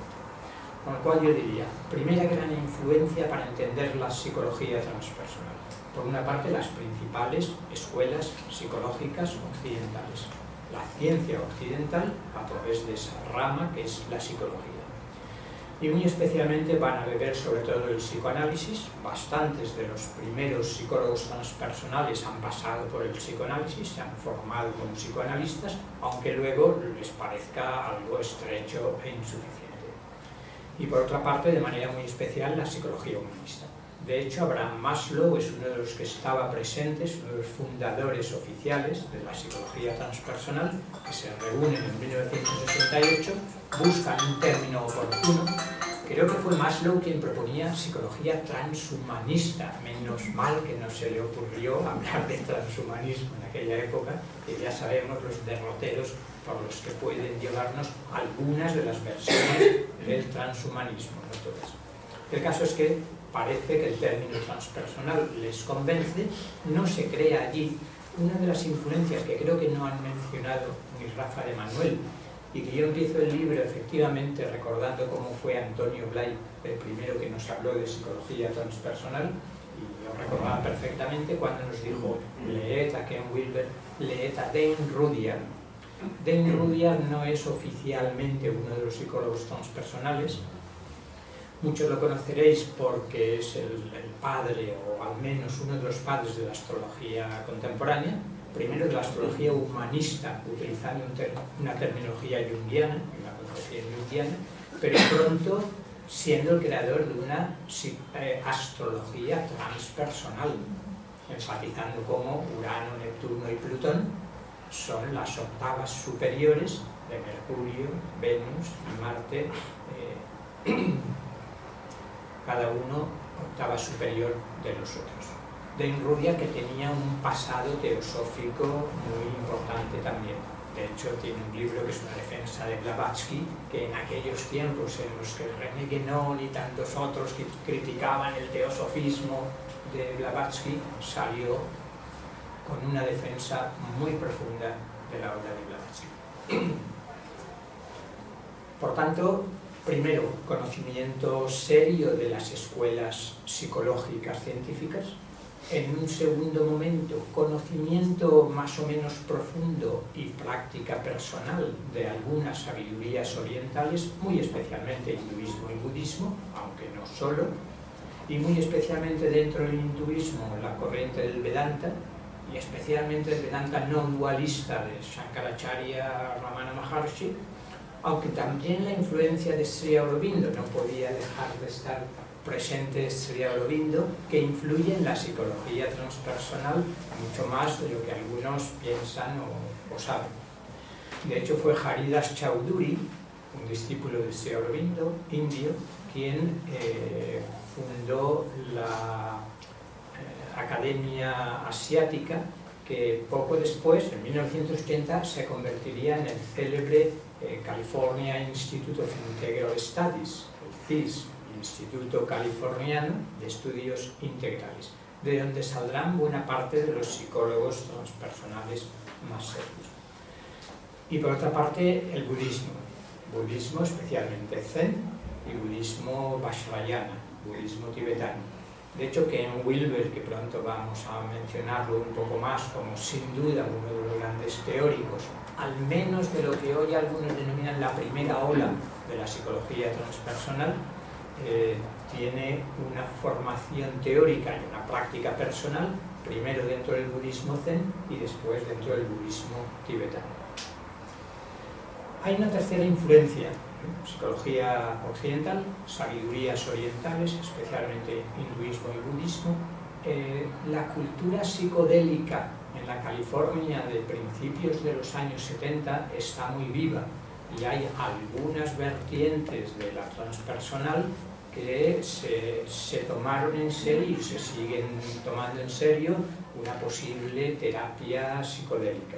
Con lo cual yo diría, primera gran influencia para entender la psicología transpersonal. Por una parte, las principales escuelas psicológicas occidentales. La ciencia occidental a través de esa rama que es la psicología. Y muy especialmente van a beber sobre todo el psicoanálisis. Bastantes de los primeros psicólogos transpersonales han pasado por el psicoanálisis, se han formado como psicoanalistas, aunque luego les parezca algo estrecho e insuficiente. Y por otra parte, de manera muy especial, la psicología humanista. De hecho, Abraham Maslow es uno de los que estaba presente, es uno de los fundadores oficiales de la psicología transpersonal, que se reúnen en 1968, buscan un término oportuno. Creo que fue Maslow quien proponía psicología transhumanista. Menos mal que no se le ocurrió hablar de transhumanismo en aquella época, que ya sabemos los derroteros por los que pueden llevarnos algunas de las versiones del transhumanismo, no todas. El caso es que parece que el término transpersonal les convence, no se crea allí. Una de las influencias que creo que no han mencionado ni Rafa ni Manuel, y que yo empiezo el libro efectivamente recordando cómo fue Antonio Blay el primero que nos habló de psicología transpersonal, y lo recordaba perfectamente cuando nos dijo: leed a Ken Wilber, leed a Dane Rudyard. Dane Rudyard no es oficialmente uno de los psicólogos transpersonales. Muchos lo conoceréis porque es el padre, o al menos uno de los padres de la astrología contemporánea, primero de la astrología humanista, utilizando una terminología junguiana, una concepción junguiana, pero pronto siendo el creador de una astrología transpersonal, enfatizando cómo Urano, Neptuno y Plutón son las octavas superiores de Mercurio, Venus y Marte, cada uno octava superior de los otros. Dane Rudyard, que tenía un pasado teosófico muy importante también. De hecho, tiene un libro que es una defensa de Blavatsky, que en aquellos tiempos en los que René Guénon y tantos otros que criticaban el teosofismo de Blavatsky, salió con una defensa muy profunda de la obra de Blavatsky. Por tanto, primero, conocimiento serio de las escuelas psicológicas científicas. En un segundo momento, conocimiento más o menos profundo y práctica personal de algunas sabidurías orientales, muy especialmente hinduismo y budismo, aunque no solo, y muy especialmente dentro del hinduismo la corriente del Vedanta, y especialmente el Vedanta no dualista de Shankaracharya Ramana Maharshi, aunque también la influencia de Sri Aurobindo no podía dejar de estar presente Sri Aurobindo, que influye en la psicología transpersonal mucho más de lo que algunos piensan o saben. De hecho, fue Haridas Chaudhuri, un discípulo de Sri Aurobindo, indio, quien fundó la Academia Asiática, que poco después, en 1980, se convertiría en el célebre California Institute of Integral Studies, el CIS, Instituto Californiano de Estudios Integrales, de donde saldrán buena parte de los psicólogos transpersonales más serios. Y por otra parte, el budismo especialmente Zen, y budismo Vajrayana, budismo tibetano. De hecho, Ken Wilber, que pronto vamos a mencionarlo un poco más como sin duda uno de los grandes teóricos, al menos de lo que hoy algunos denominan la primera ola de la psicología transpersonal, tiene una formación teórica y una práctica personal, primero dentro del budismo zen y después dentro del budismo tibetano. Hay una tercera influencia: psicología occidental, sabidurías orientales, especialmente hinduismo y budismo, la cultura psicodélica en la California de principios de los años 70 está muy viva, y hay algunas vertientes de la transpersonal que se tomaron en serio y se siguen tomando en serio una posible terapia psicodélica.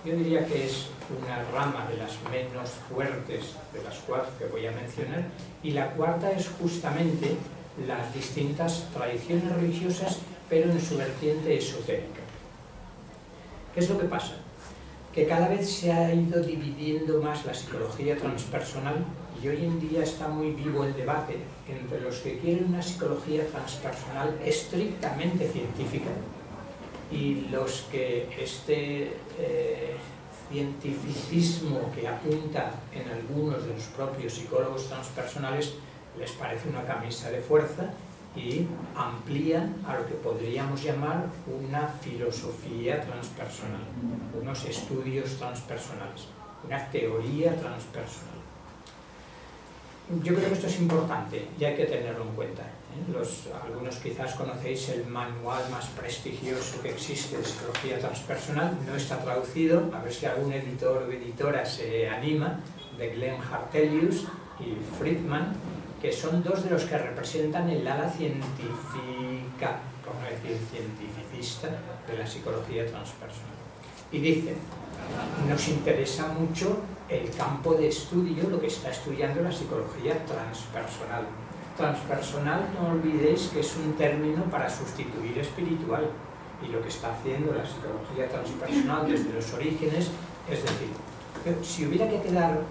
Yo diría que es una rama de las menos fuertes de las cuatro que voy a mencionar, y la cuarta es justamente las distintas tradiciones religiosas, pero en su vertiente esotérica. ¿Qué es lo que pasa? Que cada vez se ha ido dividiendo más la psicología transpersonal, y hoy en día está muy vivo el debate entre los que quieren una psicología transpersonal estrictamente científica y los que este cientificismo que apunta en algunos de los propios psicólogos transpersonales les parece una camisa de fuerza y amplían a lo que podríamos llamar una filosofía transpersonal, unos estudios transpersonales, una teoría transpersonal. Yo creo que esto es importante y hay que tenerlo en cuenta. Algunos quizás conocéis el manual más prestigioso que existe de psicología transpersonal, no está traducido, a ver si algún editor o editora se anima, de Glenn Hartelius y Friedman, que son dos de los que representan el ala científica, por no decir cientificista, de la psicología transpersonal. Y dicen: nos interesa mucho el campo de estudio, lo que está estudiando la psicología transpersonal. Transpersonal, no olvidéis que es un término para sustituir espiritual, y lo que está haciendo la psicología transpersonal desde los orígenes, es decir, si tuviera que quedar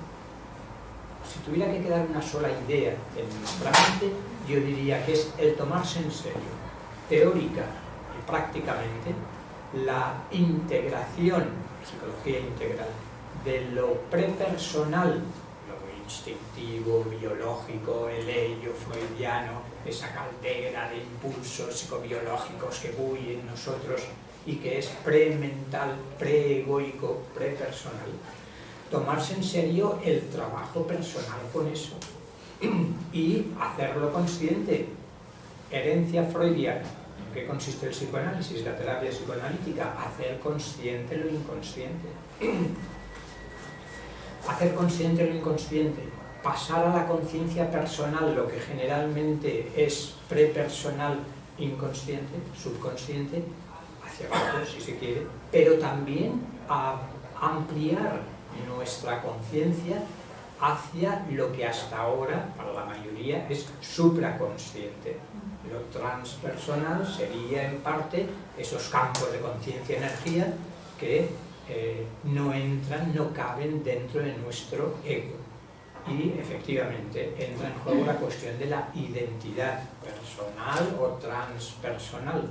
una sola idea en nuestra mente, yo diría que es el tomarse en serio. teórica y prácticamente la integración, psicología integral, de lo prepersonal, lo instintivo, biológico, el ello freudiano, esa caldera de impulsos psicobiológicos que bulle en nosotros y que es premental, preegoico, prepersonal, tomarse en serio el trabajo personal con eso y hacerlo consciente. Herencia freudiana. ¿En qué consiste el psicoanálisis, la terapia psicoanalítica? Hacer consciente lo inconsciente. Hacer consciente lo inconsciente, pasar a la conciencia personal lo que generalmente es prepersonal, inconsciente, subconsciente, hacia abajo si se quiere, pero también a ampliar nuestra conciencia hacia lo que hasta ahora, para la mayoría, es supraconsciente. Lo transpersonal sería en parte esos campos de conciencia-energía que no entran, no caben dentro de nuestro ego. Y efectivamente entra en juego la cuestión de la identidad personal o transpersonal.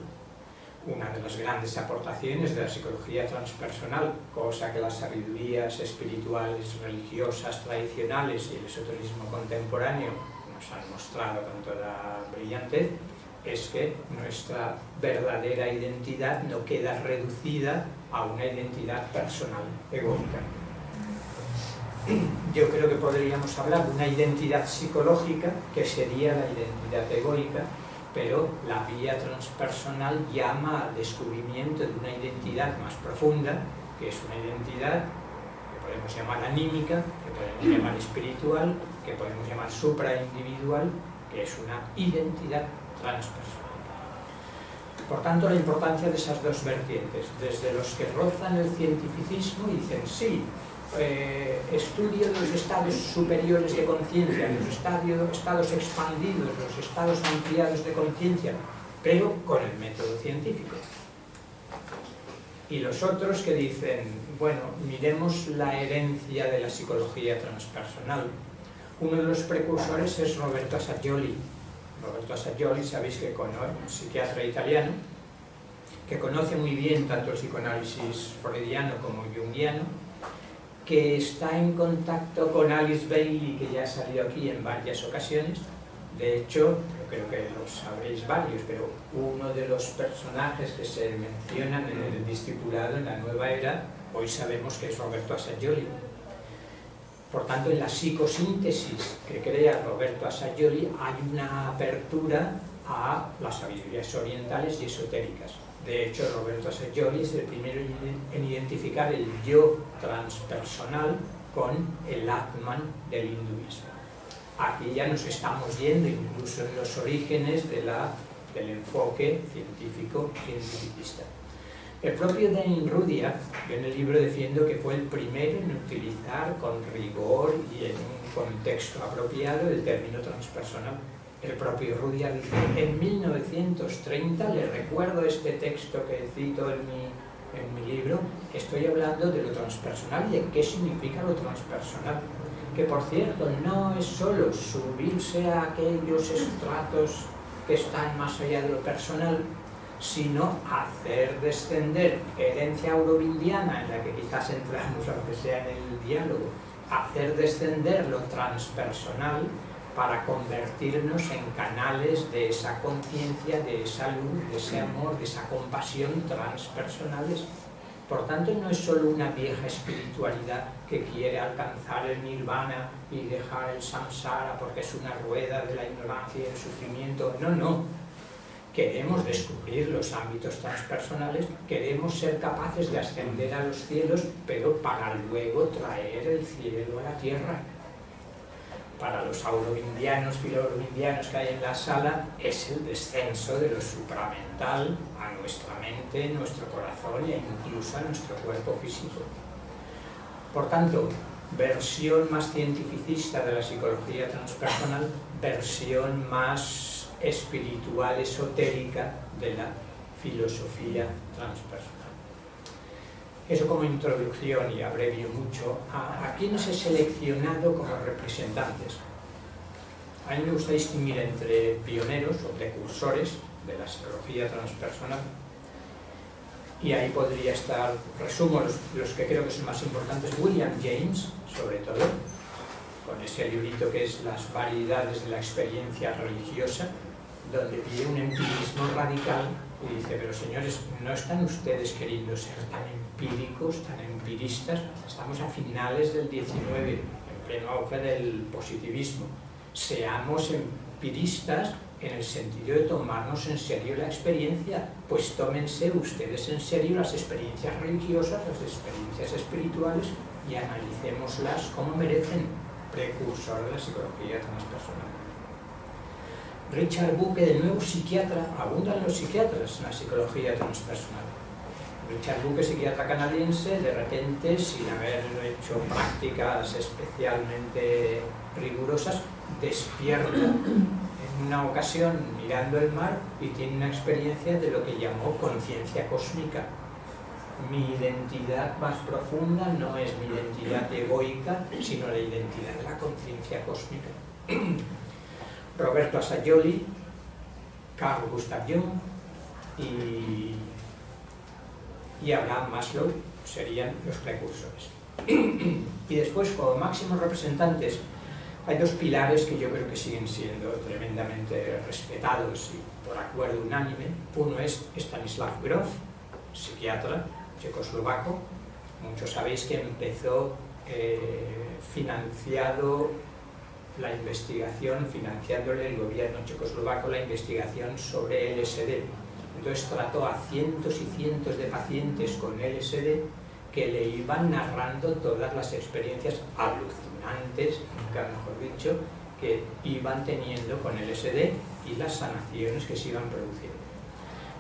Una de las grandes aportaciones de la psicología transpersonal, cosa que las sabidurías espirituales, religiosas, tradicionales y el esoterismo contemporáneo nos han mostrado con toda brillantez, es que nuestra verdadera identidad no queda reducida a una identidad personal, egoica. Yo creo que podríamos hablar de una identidad psicológica, que sería la identidad egoica, pero la vía transpersonal llama al descubrimiento de una identidad más profunda, que es una identidad que podemos llamar anímica, que podemos llamar espiritual, que podemos llamar supraindividual, que es una identidad transpersonal. Por tanto, la importancia de esas dos vertientes, desde los que rozan el cientificismo y dicen sí, estudio de los estados superiores de conciencia, los estados expandidos, los estados ampliados de conciencia, pero con el método científico. Y los otros que dicen, bueno, miremos la herencia de la psicología transpersonal. Uno de los precursores es Roberto Assagioli. Roberto Assagioli, sabéis que es un psiquiatra italiano, que conoce muy bien tanto el psicoanálisis freudiano como junguiano, que está en contacto con Alice Bailey, que ya ha salido aquí en varias ocasiones. De hecho, yo creo que lo sabréis varios, pero uno de los personajes que se mencionan en el discipulado en la nueva era, hoy sabemos que es Roberto Assagioli. Por tanto, en la psicosíntesis que crea Roberto Assagioli hay una apertura a las sabidurías orientales y esotéricas. De hecho, Roberto Assagioli es el primero en identificar el yo transpersonal con el Atman del hinduismo. Aquí ya nos estamos yendo incluso en los orígenes del enfoque científico-cientificista. El propio Dane Rudyard, yo en el libro defiendo que fue el primero en utilizar con rigor y en un contexto apropiado el término transpersonal. El propio Rudyard dice, en 1930, le recuerdo este texto que cito en mi libro, estoy hablando de lo transpersonal y de qué significa lo transpersonal. Que por cierto, no es solo subirse a aquellos estratos que están más allá de lo personal, sino hacer descender herencia aurovindiana, en la que quizás entramos, aunque sea en el diálogo, hacer descender lo transpersonal para convertirnos en canales de esa conciencia, de esa luz, de ese amor, de esa compasión transpersonales. Por tanto, no es solo una vieja espiritualidad que quiere alcanzar el nirvana y dejar el samsara porque es una rueda de la ignorancia y el sufrimiento. No, no. Queremos descubrir los ámbitos transpersonales, queremos ser capaces de ascender a los cielos, pero para luego traer el cielo a la tierra. Para los aurovindianos, filovindianos que hay en la sala, es el descenso de lo supramental a nuestra mente, nuestro corazón e incluso a nuestro cuerpo físico. Por tanto, versión más cientificista de la psicología transpersonal, versión más espiritual, esotérica de la filosofía transpersonal. Eso como introducción, y abrevio mucho, a quienes he seleccionado como representantes. A mí me gusta distinguir entre pioneros o precursores de la psicología transpersonal. Y ahí podría estar, resumo los que creo que son más importantes, William James, sobre todo, con ese librito que es Las variedades de la experiencia religiosa, donde pide un empirismo radical y dice, pero señores, ¿no están ustedes queriendo ser tan empíricos, tan empiristas? Estamos a finales del 19, en pleno auge del positivismo. Seamos empiristas en el sentido de tomarnos en serio la experiencia, pues tómense ustedes en serio las experiencias religiosas, las experiencias espirituales y analicémoslas como merecen, precursor de la psicología transpersonal. Richard Bucke, de nuevo psiquiatra, abundan los psiquiatras en la psicología transpersonal. Richard Bucke, psiquiatra canadiense, de repente, sin haber hecho prácticas especialmente rigurosas, despierta en una ocasión mirando el mar y tiene una experiencia de lo que llamó conciencia cósmica. Mi identidad más profunda no es mi identidad egoica, sino la identidad de la conciencia cósmica. Roberto Assagioli, Carl Gustav Jung y Abraham Maslow serían los precursores. Y después, como máximos representantes, hay dos pilares que yo creo que siguen siendo tremendamente respetados y por acuerdo unánime. Uno es Stanislav Grof, psiquiatra checoslovaco. Muchos sabéis que empezó financiándole el gobierno checoslovaco la investigación sobre LSD. Entonces trató a cientos y cientos de pacientes con LSD que le iban narrando todas las experiencias alucinantes, nunca mejor dicho, que iban teniendo con LSD y las sanaciones que se iban produciendo.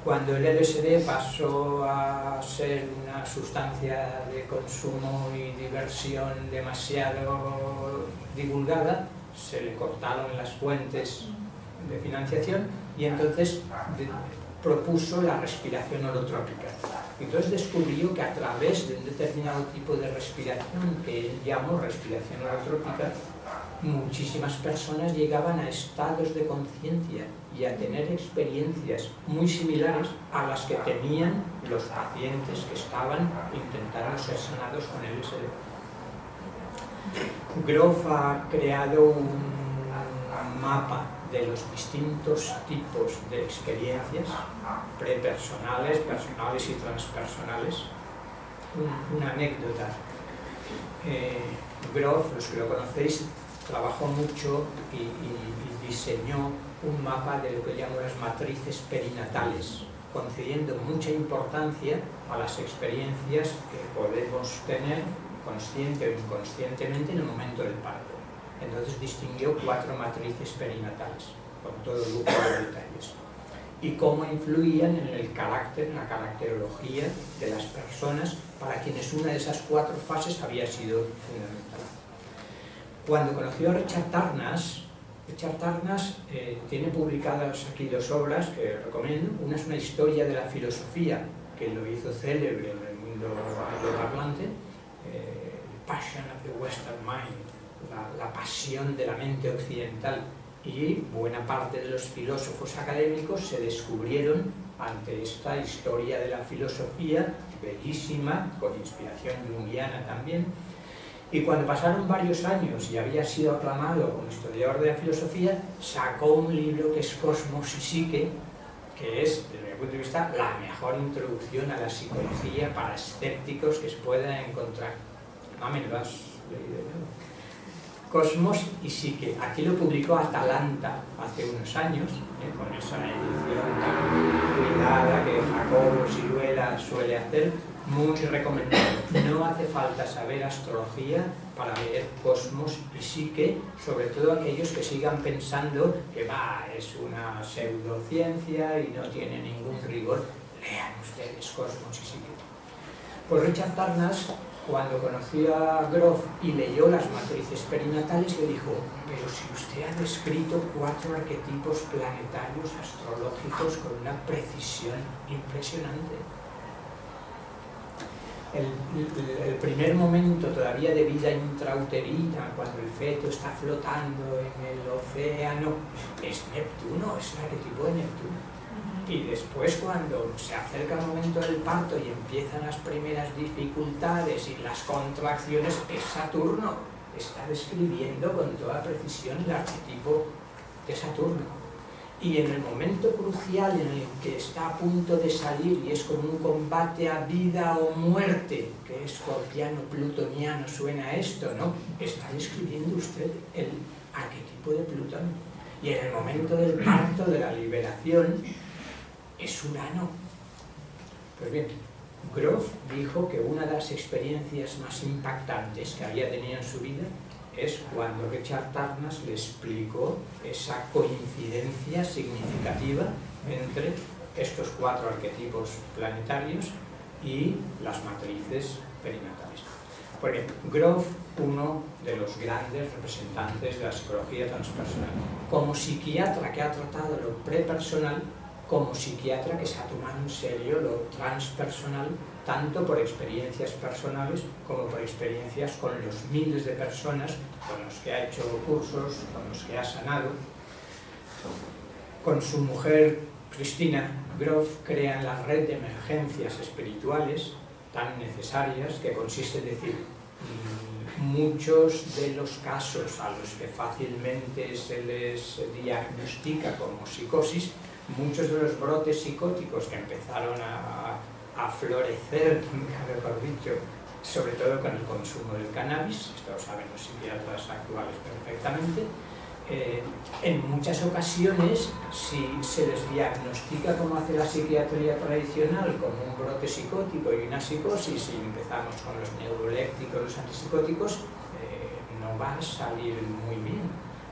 Cuando el LSD pasó a ser una sustancia de consumo y diversión demasiado divulgada, se le cortaron las fuentes de financiación y entonces propuso la respiración holotrópica. Entonces descubrió que a través de un determinado tipo de respiración, que él llamó respiración holotrópica, muchísimas personas llegaban a estados de conciencia y a tener experiencias muy similares a las que tenían los pacientes que estaban intentando ser sanados con LSD. Grof ha creado un mapa de los distintos tipos de experiencias prepersonales, personales y transpersonales. Una anécdota. Grof, los que lo conocéis, trabajó mucho y diseñó un mapa de lo que llamo las matrices perinatales, concediendo mucha importancia a las experiencias que podemos tener consciente o inconscientemente en el momento del parto. Entonces distinguió 4 matrices perinatales, con todo lujo de detalles, y cómo influían en el carácter, en la caracterología de las personas para quienes una de esas 4 fases había sido fundamental. Cuando conoció a Richard Tarnas tiene publicadas aquí 2 obras que recomiendo. Una es una historia de la filosofía, que lo hizo célebre en el mundo angloparlante, Passion of the Western Mind, la pasión de la mente occidental, y buena parte de los filósofos académicos se descubrieron ante esta historia de la filosofía, bellísima, con inspiración junguiana también. Y cuando pasaron varios años y había sido aclamado como historiador de la filosofía, sacó un libro que es Cosmos y Psique, que es, desde mi punto de vista, la mejor introducción a la psicología para escépticos que se pueda encontrar. No me lo has leído, ¿no? Cosmos y Psique. Aquí lo publicó Atalanta hace unos años, con esa edición tan cuidada que Jacobo Siruela suele hacer, muy recomendable. No hace falta saber astrología para leer Cosmos y Psique, sobre todo aquellos que sigan pensando que es una pseudociencia y no tiene ningún rigor. Lean ustedes Cosmos y Psique. Pues Richard Tarnas, cuando conoció a Grof y leyó las matrices perinatales, le dijo: pero si usted ha descrito 4 arquetipos planetarios astrológicos con una precisión impresionante. El primer momento todavía de vida intrauterina, cuando el feto está flotando en el océano, es Neptuno, es el arquetipo de Neptuno. Y después, cuando se acerca el momento del parto y empiezan las primeras dificultades y las contracciones, es Saturno. Está describiendo con toda precisión el arquetipo de Saturno. Y en el momento crucial en el que está a punto de salir y es como un combate a vida o muerte, que escorpiano, plutoniano suena esto, ¿no? Está describiendo usted el arquetipo de Plutón. Y en el momento del parto, de la liberación, es Urano. Pues bien, Grof dijo que una de las experiencias más impactantes que había tenido en su vida es cuando Richard Tarnas le explicó esa coincidencia significativa entre estos 4 arquetipos planetarios y las matrices perinatales. Pues bien, Grof, uno de los grandes representantes de la psicología transpersonal, como psiquiatra que ha tratado lo prepersonal, como psiquiatra que se ha tomado en serio lo transpersonal, tanto por experiencias personales como por experiencias con los miles de personas con los que ha hecho cursos, con los que ha sanado. Con su mujer Cristina, Grof crea la red de emergencias espirituales tan necesarias, que consiste en decir, muchos de los casos a los que fácilmente se les diagnostica como psicosis, muchos de los brotes psicóticos que empezaron a florecer, mejor dicho, sobre todo con el consumo del cannabis, esto lo saben los psiquiatras actuales perfectamente, en muchas ocasiones, si se les diagnostica como hace la psiquiatría tradicional, como un brote psicótico y una psicosis, y empezamos con los neurolépticos, los antipsicóticos, no va a salir muy bien.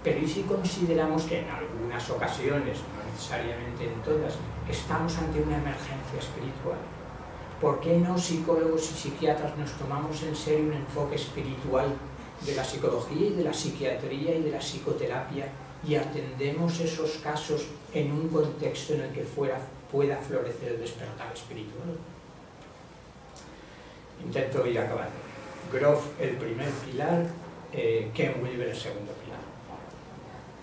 Pero ¿y si consideramos que en algunas ocasiones, no necesariamente en todas, estamos ante una emergencia espiritual? ¿Por qué no psicólogos y psiquiatras nos tomamos en serio un enfoque espiritual de la psicología y de la psiquiatría y de la psicoterapia y atendemos esos casos en un contexto en el que pueda florecer el despertar espiritual? Intento ir acabando. Grof, el primer pilar, Ken Wilber, el segundo pilar.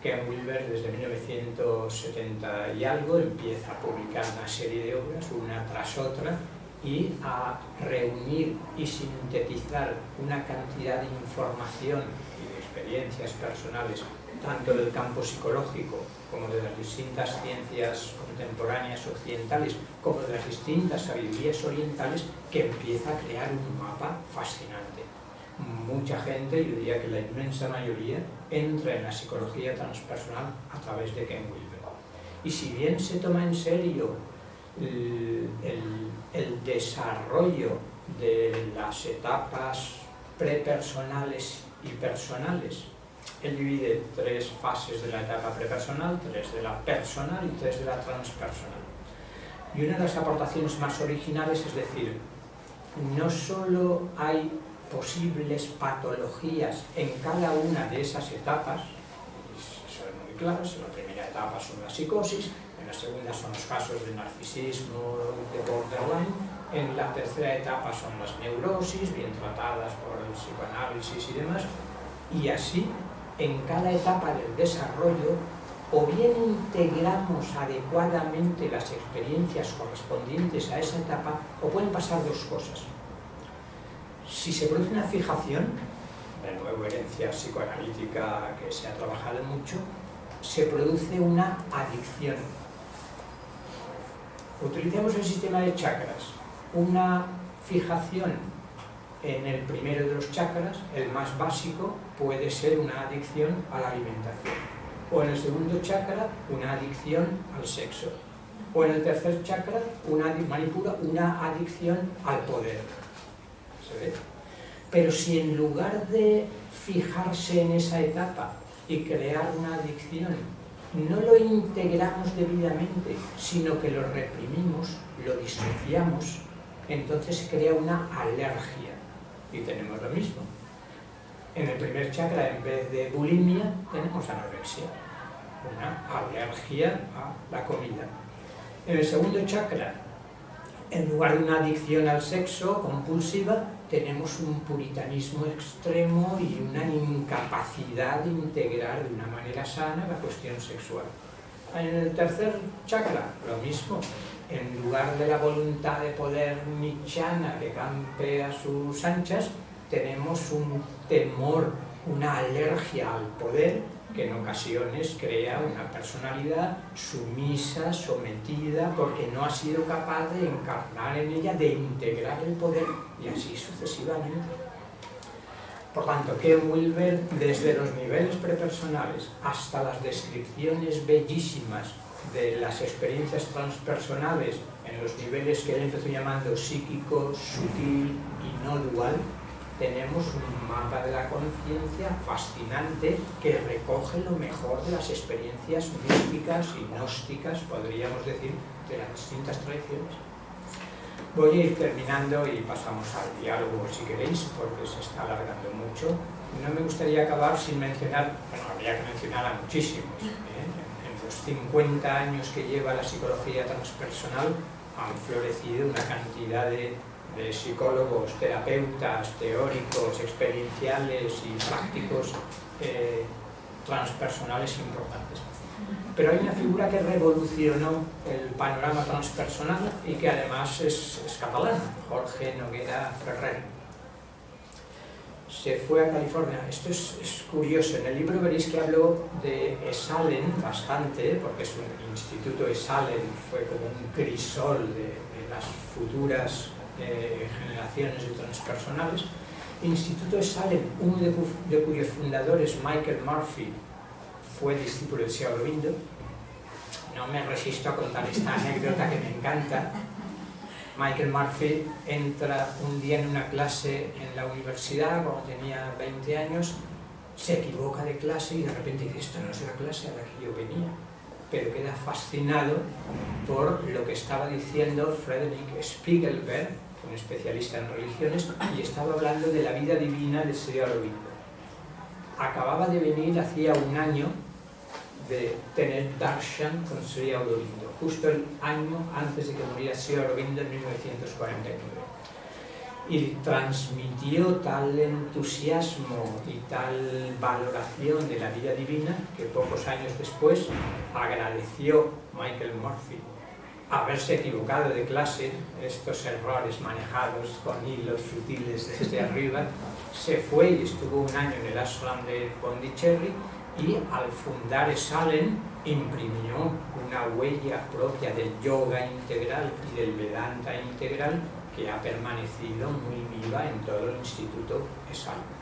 Ken Wilber, desde 1970 y algo, empieza a publicar una serie de obras, una tras otra, y a reunir y sintetizar una cantidad de información y de experiencias personales, tanto del campo psicológico como de las distintas ciencias contemporáneas occidentales, como de las distintas sabidurías orientales, que empieza a crear un mapa fascinante. Mucha gente, yo diría que la inmensa mayoría, entra en la psicología transpersonal a través de Ken Wilber. Y si bien se toma en serio el desarrollo de las etapas prepersonales y personales, él divide 3 fases de la etapa prepersonal, 3 de la personal y 3 de la transpersonal. Y una de las aportaciones más originales es decir, no solo hay posibles patologías en cada una de esas etapas, eso es muy claro, en la primera etapa son las psicosis, en la segunda son los casos de narcisismo, de borderline, en la tercera etapa son las neurosis, bien tratadas por el psicoanálisis y demás, y así, en cada etapa del desarrollo, o bien integramos adecuadamente las experiencias correspondientes a esa etapa, o pueden pasar 2 cosas. Si se produce una fijación, de nuevo herencia psicoanalítica que se ha trabajado mucho, se produce una adicción. Utilicemos el sistema de chakras. Una fijación en el primero de los chakras, el más básico, puede ser una adicción a la alimentación. O en el segundo chakra, una adicción al sexo. O en el tercer chakra, una adicción al poder. ¿Se ve? Pero si en lugar de fijarse en esa etapa y crear una adicción, no lo integramos debidamente, sino que lo reprimimos, lo disociamos, entonces crea una alergia. Y tenemos lo mismo. En el primer chakra, en vez de bulimia, tenemos anorexia, una alergia a la comida. En el segundo chakra, en lugar de una adicción al sexo compulsiva, tenemos un puritanismo extremo y una incapacidad de integrar de una manera sana la cuestión sexual. En el tercer chakra, lo mismo. En lugar de la voluntad de poder nietzscheana que campe a sus anchas, tenemos un temor, una alergia al poder que en ocasiones crea una personalidad sumisa, sometida, porque no ha sido capaz de encarnar en ella, de integrar el poder, y así sucesivamente. Por tanto, Ken Wilber, desde los niveles prepersonales hasta las descripciones bellísimas de las experiencias transpersonales en los niveles que él empezó llamando psíquico, sutil y no dual, tenemos un mapa de la conciencia fascinante que recoge lo mejor de las experiencias místicas y gnósticas, podríamos decir, de las distintas tradiciones. Voy a ir terminando y pasamos al diálogo si queréis, porque se está alargando mucho. No me gustaría acabar sin mencionar, bueno, habría que mencionar a muchísimos. En los 50 años que lleva la psicología transpersonal han florecido una cantidad de psicólogos, terapeutas, teóricos, experienciales y prácticos transpersonales importantes. Pero hay una figura que revolucionó el panorama transpersonal y que además es catalán, Jorge Noguera Ferrer. Se fue a California. Esto es curioso. En el libro veréis que hablo de Esalen bastante, porque es un instituto Esalen, fue como un crisol de las futuras generaciones de transpersonales. Instituto Esalen, uno de cuyos fundadores, Michael Murphy, fue discípulo de Sri Aurobindo. No me resisto a contar esta anécdota que me encanta. Michael Murphy entra un día en una clase en la universidad cuando tenía 20 años, se equivoca de clase y de repente dice: esto no es la clase a la que yo venía, pero queda fascinado por lo que estaba diciendo Frederick Spiegelberg, un especialista en religiones, y estaba hablando de la vida divina de Sri Aurobindo. Acababa de venir hacía un año de tener darshan con Sri Aurobindo, justo el año antes de que muriera Sri Aurobindo en 1949. Y transmitió tal entusiasmo y tal valoración de la vida divina que pocos años después agradeció Michael Murphy haberse equivocado de clase, estos errores manejados con hilos sutiles desde arriba. Se fue y estuvo un año en el ashram de Pondicherry, y al fundar Esalen imprimió una huella propia del yoga integral y del Vedanta integral que ha permanecido muy viva en todo el Instituto Esalen.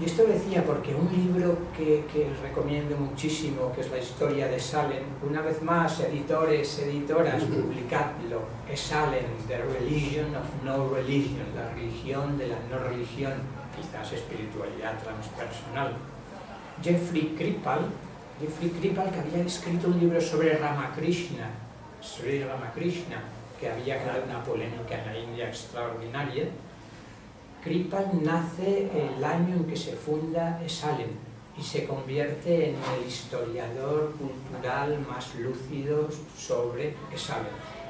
Y esto lo decía porque un libro que recomiendo muchísimo, que es la historia de Esalen, una vez más, editores, editoras, publicadlo, Esalen, The Religion of No Religion, la religión de la no religión, quizás espiritualidad transpersonal. Jeffrey Kripal, que había escrito un libro sobre Ramakrishna, Sri Ramakrishna, que había creado una polémica en la India extraordinaria. Kripal nace el año en que se funda Esalen y se convierte en el historiador cultural más lúcido sobre Esalen.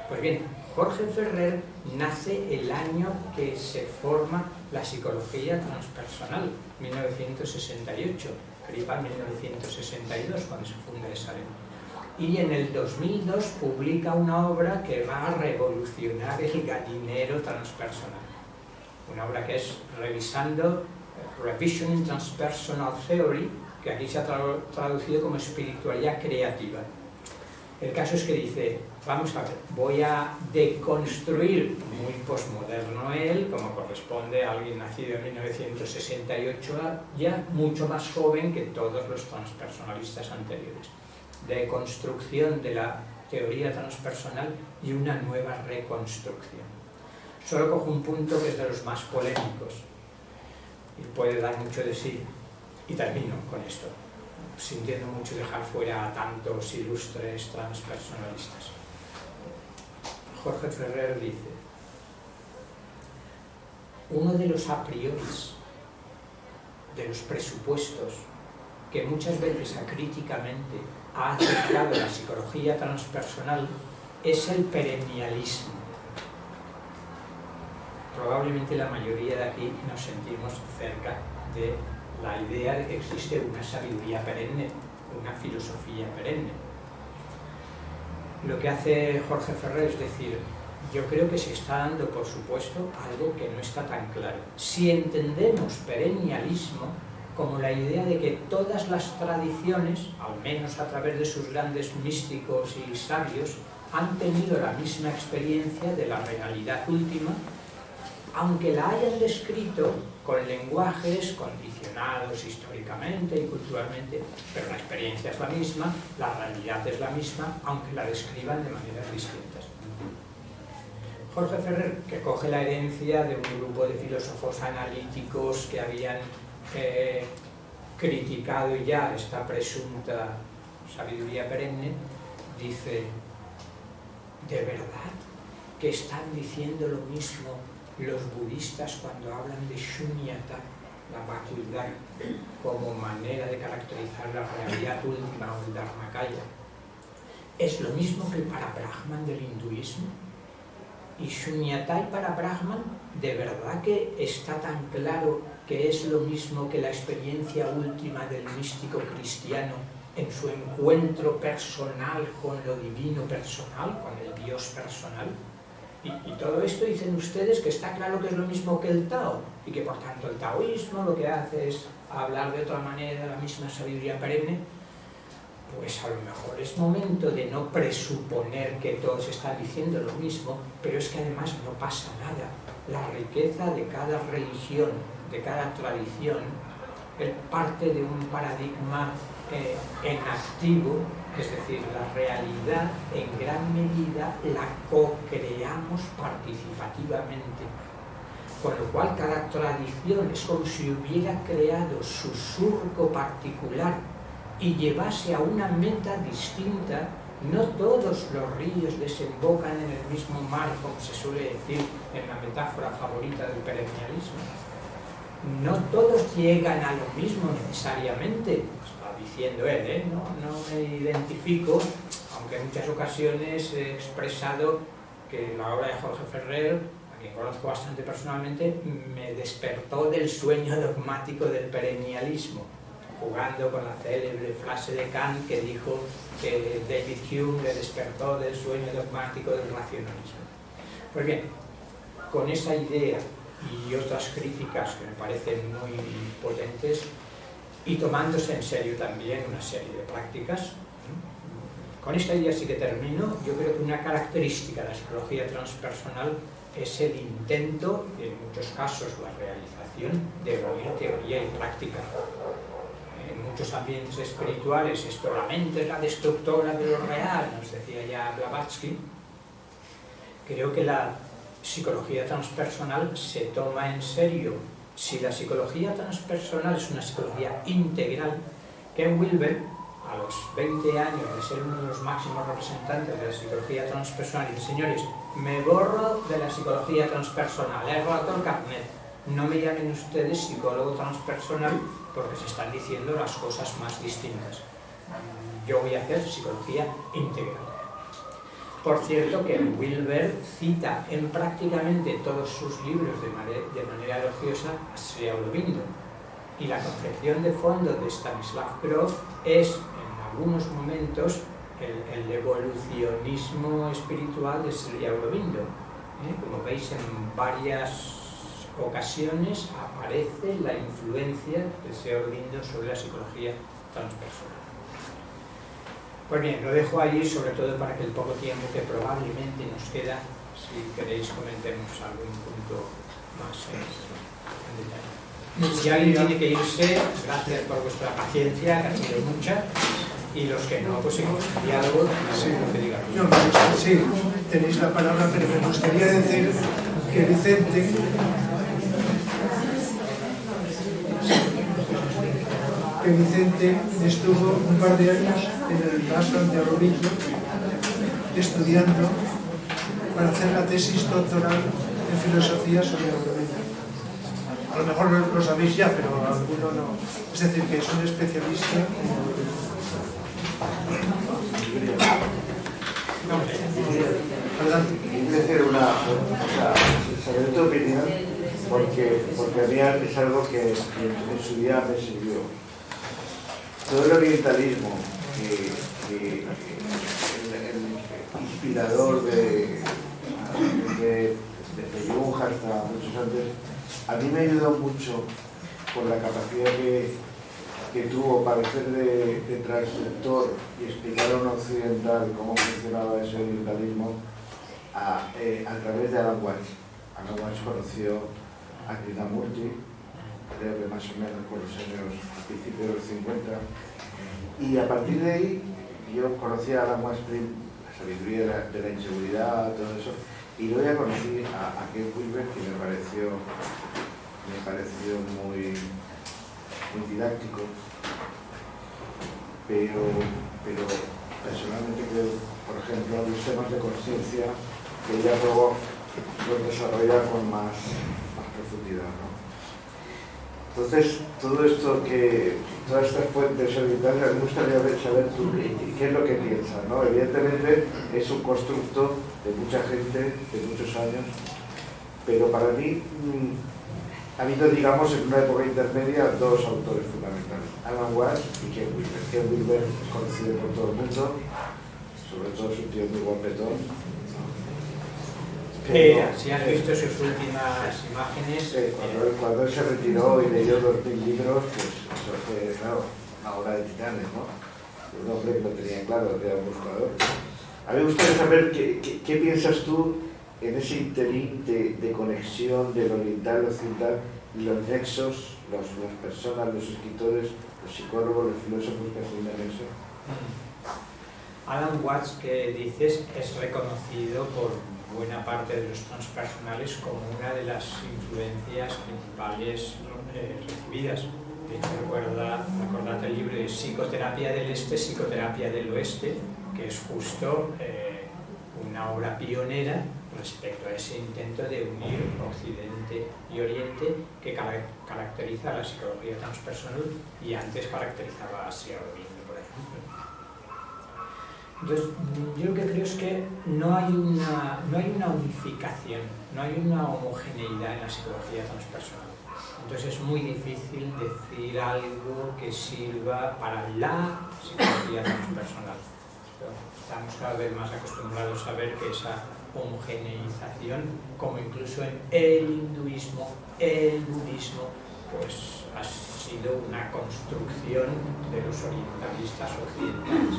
Pues bien, Jorge Ferrer nace el año que se forma la psicología transpersonal, 1968. Kripal 1962, cuando se funda Esalen. Y en el 2002 publica una obra que va a revolucionar el gallinero transpersonal. Una obra que es revisando Revisioning Transpersonal Theory, que aquí se ha traducido como espiritualidad creativa. El caso es que dice, vamos a ver, voy a deconstruir, muy postmoderno él, como corresponde a alguien nacido en 1968, ya mucho más joven que todos los transpersonalistas anteriores. Deconstrucción de la teoría transpersonal y una nueva reconstrucción. Solo cojo un punto que es de los más polémicos y puede dar mucho de sí, y termino con esto, sintiendo mucho dejar fuera a tantos ilustres transpersonalistas. Jorge Ferrer dice: uno de los a priori, de los presupuestos que muchas veces acríticamente ha aceptado la psicología transpersonal es el perennialismo. Probablemente la mayoría de aquí nos sentimos cerca de la idea de que existe una sabiduría perenne, una filosofía perenne. lo que hace Jorge Ferrer es decir, yo creo que se está dando, por supuesto, algo que no está tan claro. Si entendemos perennialismo como la idea de que todas las tradiciones, al menos a través de sus grandes místicos y sabios, han tenido la misma experiencia de la realidad última, aunque la hayan descrito con lenguajes condicionados históricamente y culturalmente, pero la experiencia es la misma, la realidad es la misma, aunque la describan de maneras distintas. Jorge Ferrer, que coge la herencia de un grupo de filósofos analíticos que habían criticado ya esta presunta sabiduría perenne, dice, ¿de verdad que están diciendo lo mismo los budistas cuando hablan de Shunyata, la vacuidad, como manera de caracterizar la realidad última o el Dharmakaya? ¿Es lo mismo que el Parabrahman del hinduismo? ¿Y Shunyata y Parabrahman de verdad que está tan claro que es lo mismo que la experiencia última del místico cristiano en su encuentro personal con lo divino personal, con el Dios personal? Y todo esto dicen ustedes que está claro que es lo mismo que el Tao, y que por tanto el taoísmo lo que hace es hablar de otra manera de la misma sabiduría perenne. Pues a lo mejor es momento de no presuponer que todos están diciendo lo mismo, pero es que además no pasa nada. La riqueza de cada religión, de cada tradición, parte de un paradigma en activo, es decir, la realidad en gran medida la co-creamos participativamente. Con lo cual cada tradición es como si hubiera creado su surco particular y llevase a una meta distinta. No todos los ríos desembocan en el mismo mar, como se suele decir en la metáfora favorita del perennialismo. No todos llegan a lo mismo necesariamente, está diciendo él, no me identifico, aunque en muchas ocasiones he expresado que la obra de Jorge Ferrer, a quien conozco bastante personalmente, me despertó del sueño dogmático del perennialismo, jugando con la célebre frase de Kant que dijo que David Hume le despertó del sueño dogmático del racionalismo. Pues bien, con esa idea y otras críticas que me parecen muy potentes, y tomándose en serio también una serie de prácticas, con esta idea sí que termino. Yo creo que una característica de la psicología transpersonal es el intento, y en muchos casos la realización, de unir teoría y práctica. En muchos ambientes espirituales esto, la mente es la destructora de lo real, nos decía ya Blavatsky. Creo que la psicología transpersonal se toma en serio. Si la psicología transpersonal es una psicología integral, Ken Wilber, a los 20 años de ser uno de los máximos representantes de la psicología transpersonal, dice: señores, me borro de la psicología transpersonal, he roto el carnet, no me llamen ustedes psicólogo transpersonal porque se están diciendo las cosas más distintas. Yo voy a hacer psicología integral. Por cierto, que Wilber cita en prácticamente todos sus libros de manera elogiosa a Sri Aurobindo, y la concepción de fondo de Stanislav Grof es, en algunos momentos, el evolucionismo espiritual de Sri Aurobindo. Como veis, en varias ocasiones aparece la influencia de Sri Aurobindo sobre la psicología transpersonal. Pues bien, lo dejo ahí, sobre todo para que el poco tiempo que probablemente nos queda, si queréis, comentemos algún punto más en detalle. Si alguien tiene que irse, gracias por vuestra paciencia, que ha sido mucha, y los que no, pues seguimos el diálogo, sí, lo que digan. No, sí, tenéis la palabra, pero me gustaría decir que Vicente estuvo un par de años en el ashram de Aurobindo estudiando para hacer la tesis doctoral en filosofía sobre Aurobindo. A lo mejor lo sabéis ya, pero alguno no. Es decir, que es un especialista en Aurobindo. Adelante. Quiero decir saber tu opinión, porque a mí es algo que en su día me sirvió. Todo el orientalismo que el inspirador de Jung hasta muchos antes, a mí me ayudó mucho por la capacidad que tuvo para hacer de transductor y explicar a un occidental cómo funcionaba ese orientalismo a través de Alan Watts. Alan Watts conoció a Krishnamurti, creo que más o menos por los años principios de los 50, y a partir de ahí yo conocí a Alan Watts, la sabiduría de la inseguridad, todo eso, y luego ya conocí a Ken Wilber, que me pareció muy didáctico, pero personalmente creo, por ejemplo, los temas de conciencia que ya luego los desarrolla con más profundidad, ¿no? Entonces, todo esto todas estas fuentes orientales, me gustaría saber tú qué es lo que piensas, ¿no? Evidentemente es un constructo de mucha gente, de muchos años, pero para mí ha habido, digamos, en una época intermedia, dos autores fundamentales, Alan Watts y Ken Wilber. Ken Wilber es conocido por todo el mundo, sobre todo su tío muy guapetón, ¿no? Si has visto sus últimas imágenes... Cuando él se retiró y leyó 2000 libros, pues eso fue, claro, una obra de titanes, ¿no? Un hombre que lo tenía claro, que era un buscador. A mí me gustaría saber qué piensas tú en ese interín de conexión del oriental al occidental y los nexos, las personas, los escritores, los psicólogos, los filósofos que hacen eso. Alan Watts, que dices, es reconocido por buena parte de los transpersonales como una de las influencias principales recibidas. De hecho, recordad el libro de Psicoterapia del Este, Psicoterapia del Oeste, que es justo una obra pionera respecto a ese intento de unir Occidente y Oriente que caracteriza la psicología transpersonal y antes caracterizaba a Asia Oriente, por ejemplo. Entonces, yo lo que creo es que no hay una unificación, no hay una homogeneidad en la psicología transpersonal. Entonces es muy difícil decir algo que sirva para la psicología transpersonal. Estamos cada vez más acostumbrados a ver que esa homogeneización, como incluso en el hinduismo, el budismo, pues ha sido una construcción de los orientalistas occidentales.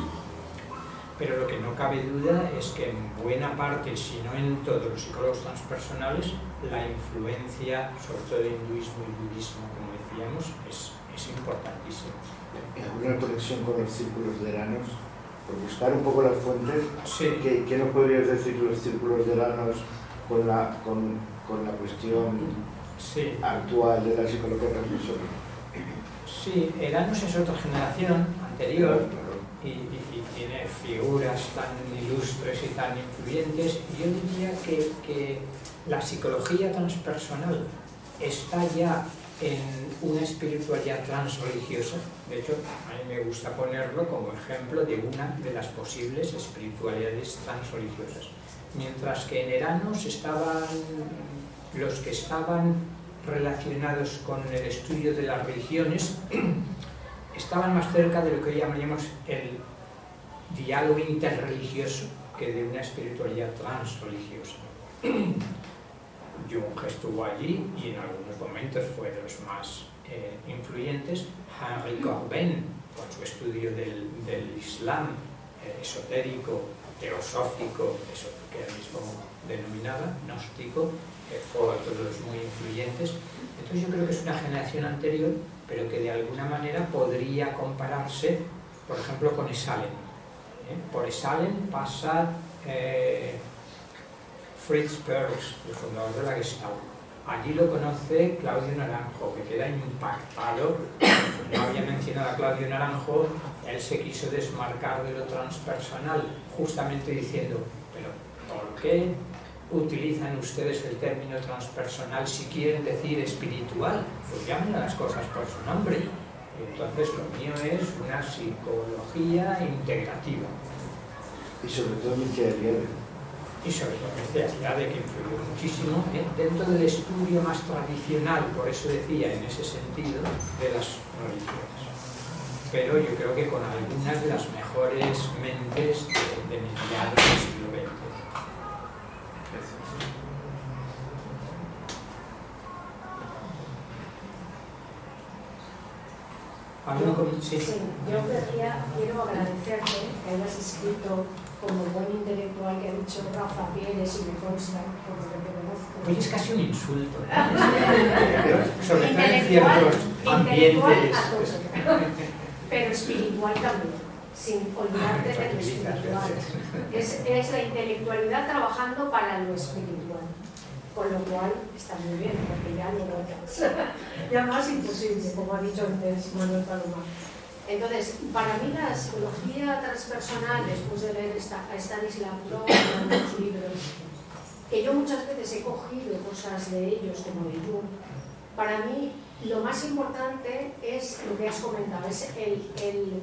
Pero lo que no cabe duda es que en buena parte, si no en todos los psicólogos transpersonales, la influencia, sobre todo del hinduismo y budismo, como decíamos, es importantísima. ¿Alguna conexión con los círculos de Eranos? Por buscar un poco las fuentes, sí. ¿Qué nos podrías decir los círculos de Eranos con la cuestión sí. actual de la psicología transpersonal? Sí, Eranos es otra generación anterior. Y tiene figuras tan ilustres y tan influyentes. Yo diría que la psicología transpersonal está ya en una espiritualidad transreligiosa. De hecho, a mí me gusta ponerlo como ejemplo de una de las posibles espiritualidades transreligiosas. Mientras que en Eranos estaban los que estaban relacionados con el estudio de las religiones, estaban más cerca de lo que hoy llamaríamos el diálogo interreligioso que de una espiritualidad transreligiosa. Jung estuvo allí y en algunos momentos fue de los más influyentes. Henry Corbin, con su estudio del Islam esotérico, teosófico, eso que él mismo denominaba, gnóstico, fue otro de los muy influyentes. Entonces yo creo que es una generación anterior, pero que de alguna manera podría compararse, por ejemplo, con Esalen. Por Esalen pasa Fritz Perls, el fundador de la Gestalt. Allí lo conoce Claudio Naranjo, que queda impactado. No había mencionado a Claudio Naranjo, él se quiso desmarcar de lo transpersonal, justamente diciendo, pero ¿por qué utilizan ustedes el término transpersonal si quieren decir espiritual? Pues llamen a las cosas por su nombre. Entonces lo mío es una psicología integrativa. Y sobre todo Michael Eliade. Y sobre todo Eliade, que influyó muchísimo dentro del estudio más tradicional, por eso decía, en ese sentido, de las religiones. pero yo creo que con algunas de las mejores mentes de mediados del siglo XX. Sí, yo quiero agradecerte que hayas escrito como buen intelectual que ha dicho Rafa Pérez y me consta, por lo que te conozco. Hoy es casi un insulto. Sobre todo en ciertos ambientes. Pero espiritual también, sin olvidarte de lo espiritual. Es la intelectualidad trabajando para lo espiritual. Con lo cual está muy bien, porque ya no lo haces. Ya más imposible, como ha dicho antes Manuel Palomar. Entonces, para mí la psicología transpersonal, después de leer a Stanislav Grof en los libros, que yo muchas veces he cogido cosas de ellos, como de Jung, para mí lo más importante es lo que has comentado, es el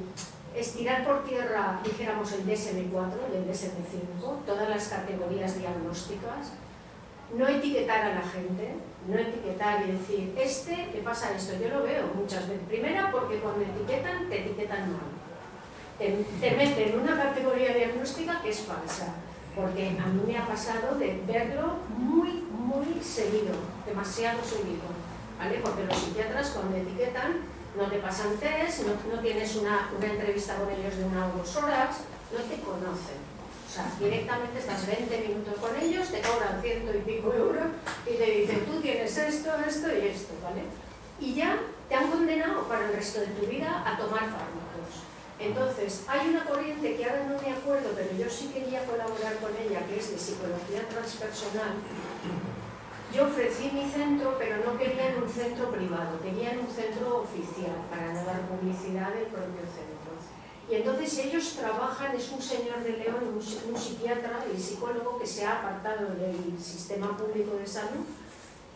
estirar por tierra, dijéramos, el DSM-4, el DSM-5, todas las categorías diagnósticas, no etiquetar a la gente, no etiquetar y decir, le pasa esto. Yo lo veo muchas veces. Primera, porque cuando etiquetan, te etiquetan mal. Te meten en una categoría diagnóstica que es falsa. Porque a mí me ha pasado de verlo muy, muy seguido, demasiado seguido. ¿Vale? Porque los psiquiatras cuando etiquetan no te pasan test, no tienes una entrevista con ellos de 1 o 2 horas, no te conocen. O sea, directamente estás 20 minutos con ellos, te cobran 100 y pico euros y te dicen, tú tienes esto, esto y esto, ¿vale? Y ya te han condenado para el resto de tu vida a tomar fármacos. Entonces, hay una corriente que ahora no me acuerdo, pero yo sí quería colaborar con ella, que es de psicología transpersonal. Yo ofrecí mi centro, pero no quería en un centro privado, quería en un centro oficial, para no dar publicidad del propio centro. Y entonces ellos trabajan, es un señor de León, un psiquiatra y psicólogo que se ha apartado del sistema público de salud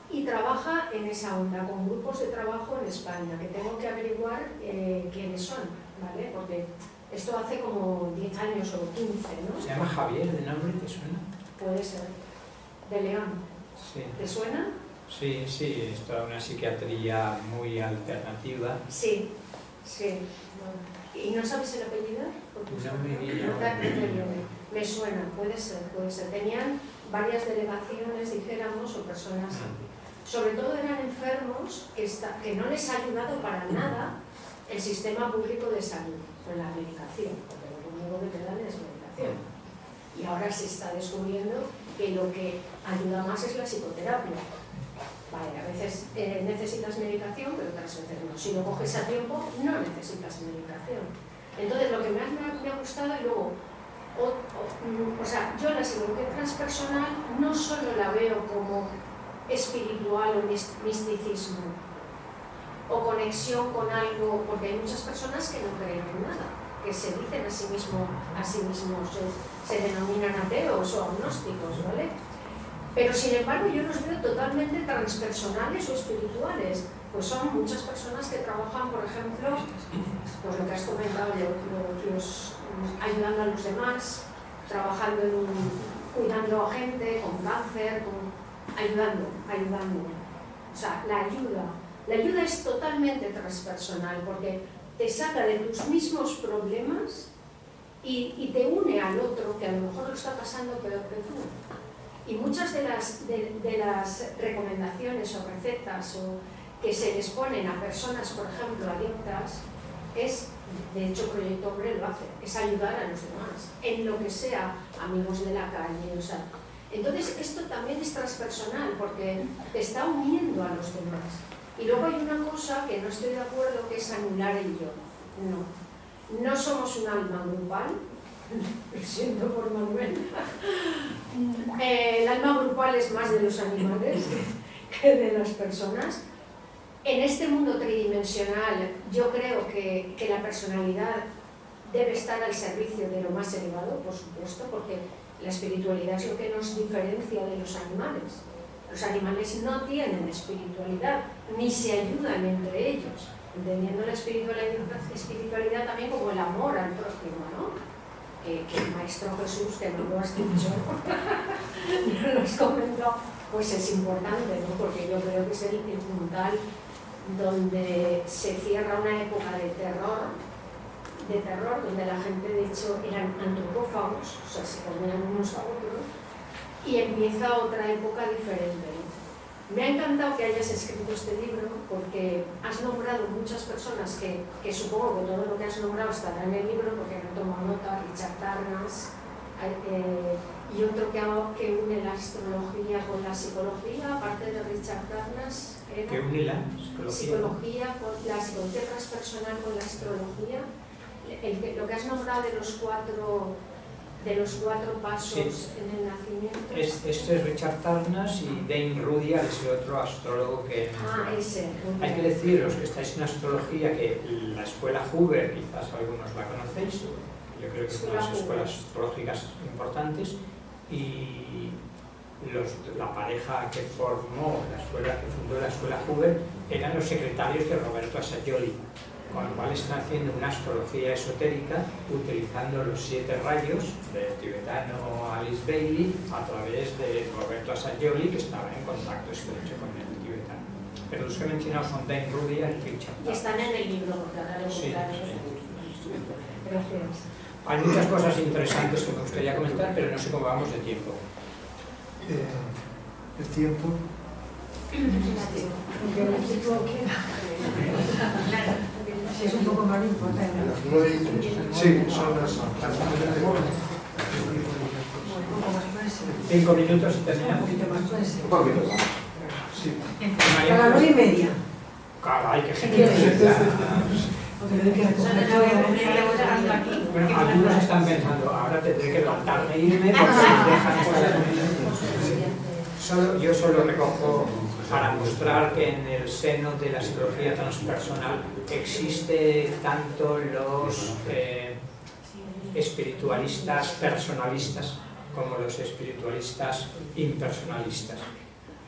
y trabaja en esa onda, con grupos de trabajo en España, que tengo que averiguar quiénes son, ¿vale? Porque esto hace como 10 años o 15, ¿no? ¿Se llama Javier de nombre? ¿Te suena? Puede ser. De León. Sí. ¿Te suena? Sí, sí, es toda una psiquiatría muy alternativa. Sí, sí. Bueno. ¿Y no sabes el apellido? Me suena, puede ser. Tenían varias delegaciones, dijéramos, o personas. Sobre todo eran enfermos que no les ha ayudado para nada el sistema público de salud, con la medicación, porque lo único que te dan es medicación. Y ahora se está descubriendo que lo que ayuda más es la psicoterapia. Vale, a veces necesitas medicación, pero otras veces no. Si lo coges a tiempo, no necesitas medicación. Entonces, lo que más me ha gustado, y luego, o sea, yo la psicología transpersonal no solo la veo como espiritual o misticismo, o conexión con algo, porque hay muchas personas que no creen en nada, que se dicen a sí mismos, se denominan ateos o agnósticos, ¿vale? Pero sin embargo yo los veo totalmente transpersonales o espirituales, pues son muchas personas que trabajan, por ejemplo, pues lo que has comentado, ayudando a los demás, trabajando cuidando a gente con cáncer, ayudando. O sea, la ayuda es totalmente transpersonal porque te saca de tus mismos problemas y te une al otro que a lo mejor lo está pasando peor que tú. Y muchas de las recomendaciones o recetas que se les ponen a personas, por ejemplo, adictas, de hecho Proyecto Hombre lo hace, es ayudar a los demás, en lo que sea, amigos de la calle, o sea. Entonces esto también es transpersonal porque te está uniendo a los demás. Y luego hay una cosa que no estoy de acuerdo, que es anular el yo. No somos un alma grupal. Lo siento por Manuel. El alma grupal es más de los animales que de las personas. En este mundo tridimensional yo creo que la personalidad debe estar al servicio de lo más elevado, por supuesto, porque la espiritualidad es lo que nos diferencia de los animales. Los animales no tienen espiritualidad, ni se ayudan entre ellos, entendiendo la espiritualidad también como el amor al prójimo, ¿no? Que el Maestro Jesús, que no lo has dicho, no lo has comentado, pues es importante, ¿no? Porque yo creo que es el puntal donde se cierra una época de terror de terror, donde la gente de hecho eran antropófagos, o sea, se comían unos a otros, y empieza otra época diferente. Me ha encantado que hayas escrito este libro porque has nombrado muchas personas que supongo que todo lo que has nombrado estará en el libro, porque no tomo nota, Richard Tarnas, y otro que une la astrología con la psicología, aparte de Richard Tarnas. ¿Que une la psicología con la psicología transpersonal con la astrología? Lo que has nombrado de los cuatro pasos en el nacimiento. Este es Richard Tarnas y Dane Rudhyar es el otro astrólogo que... Ese. Hay que decir, los que estáis en astrología, que la escuela Huber, quizás algunos la conocéis, yo creo que es una de las escuelas astrológicas importantes, y la pareja que formó la escuela, que fundó la escuela Huber, eran los secretarios de Roberto Assagioli, con lo cual están haciendo una astrología esotérica utilizando los 7 rayos del tibetano Alice Bailey a través de Roberto Assagioli, que estaba en contacto estrecho con el tibetano. Pero los que he mencionado son Dane Rudhyar y Richard Tarnas. Y están en el libro, porque ahora lo buscaré. Gracias. Hay muchas cosas interesantes que me gustaría comentar, pero no sé cómo vamos de tiempo. El tiempo. Es un poco más importante. Las 9:03. Sí, son las 5 minutos y terminamos. Un poquito más. Sí. A las 9:30. Caray, qué genial. Bueno, algunos están pensando, ahora tendré que levantarme e irme porque me dejan cosas. Yo solo recojo para mostrar que en el seno de la psicología transpersonal existe tanto los espiritualistas personalistas como los espiritualistas impersonalistas.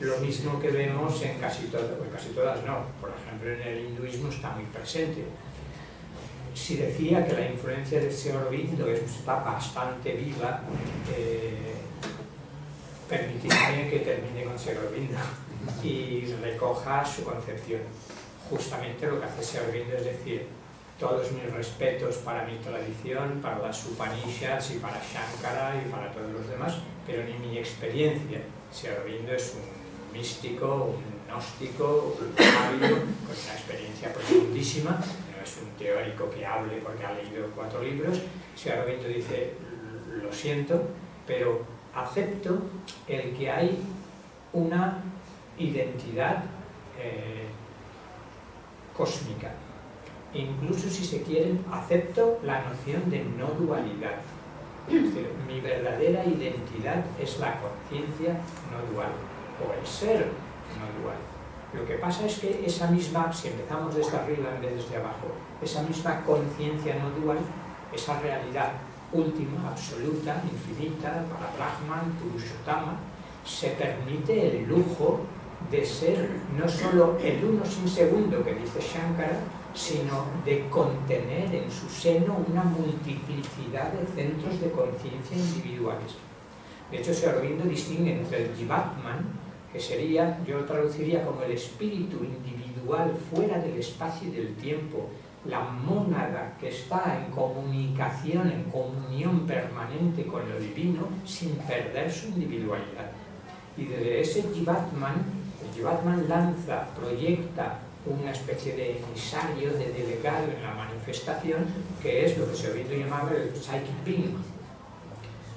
Lo mismo que vemos en casi todas no, por ejemplo en el hinduismo está muy presente. Si decía que la influencia de Sri Aurobindo está bastante viva, permitidme que termine con Sri Aurobindo y recoja su concepción. Justamente lo que hace Sri Aurobindo es decir, todos mis respetos para mi tradición, para las Upanishads y para Shankara y para todos los demás, pero ni mi experiencia. Sri Aurobindo es un místico, un gnóstico, un sabio con una experiencia profundísima. Es un teórico que hable porque ha leído 4 libros. Sri Aurobindo dice, lo siento, pero acepto el que hay una identidad cósmica. Incluso si se quieren, acepto la noción de no dualidad. Es decir, mi verdadera identidad es la conciencia no dual, o el ser no dual. Lo que pasa es que esa misma, si empezamos desde arriba en vez desde abajo, esa misma conciencia no dual, esa realidad última, absoluta, infinita, para Brahman, Purushottama, se permite el lujo de ser no solo el uno sin segundo que dice Shankara, sino de contener en su seno una multiplicidad de centros de conciencia individuales. De hecho, Sri Aurobindo distingue entre el Jivatman, que sería, yo lo traduciría como el espíritu individual fuera del espacio y del tiempo, la mónada que está en comunicación, en comunión permanente con lo divino, sin perder su individualidad. Y desde ese Jivatman, el Jivatman lanza, proyecta una especie de emisario, de delegado en la manifestación, que es lo que Sri Aurobindo llamaba el psychic being,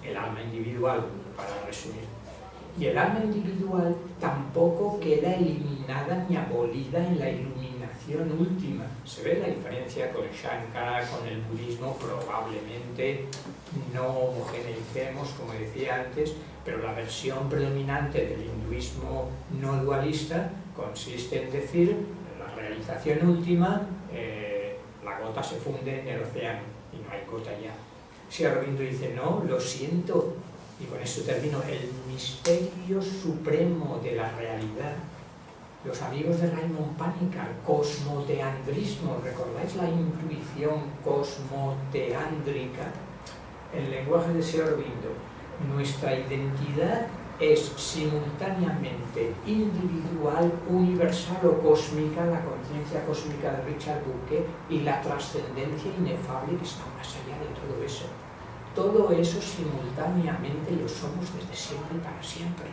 el alma individual, para resumir. Y el alma individual tampoco queda eliminada ni abolida en la iluminación última. Se ve la diferencia con Shankara, con el budismo, probablemente no homogeneicemos, como decía antes, pero la versión predominante del hinduismo no dualista consiste en decir la realización última, la gota se funde en el océano y no hay gota ya. Sri Aurobindo dice, no, lo siento, y con esto termino, el misterio supremo de la realidad. Los amigos de Raymond Panikkar, cosmoteandrismo, ¿recordáis la intuición cosmoteándrica? El lenguaje de Sri Aurobindo, nuestra identidad es simultáneamente individual, universal o cósmica, la conciencia cósmica de Richard Dawkins, y la trascendencia inefable que está más allá de todo eso. Todo eso simultáneamente lo somos desde siempre y para siempre.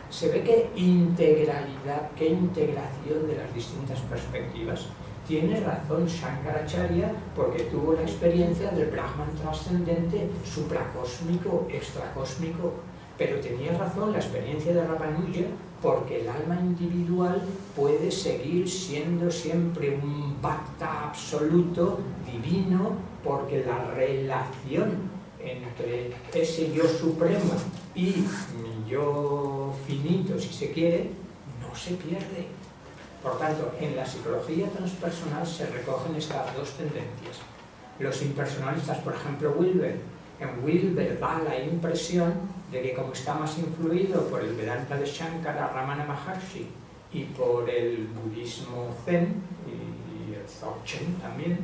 Se ve que integralidad, qué integración de las distintas perspectivas. Tiene razón Shankaracharya porque tuvo la experiencia del Brahman trascendente, supracósmico, extracósmico, pero tenía razón la experiencia de Ramanuja porque el alma individual puede seguir siendo siempre un bhakta absoluto, divino, porque la relación entre ese yo supremo y mi yo finito, si se quiere, no se pierde. Por tanto, en la psicología transpersonal se recogen estas dos tendencias. Los impersonalistas, por ejemplo, Wilber, en Wilber da la impresión de que como está más influido por el Vedanta de Shankara, Ramana Maharshi, y por el budismo Zen y el Dzogchen también,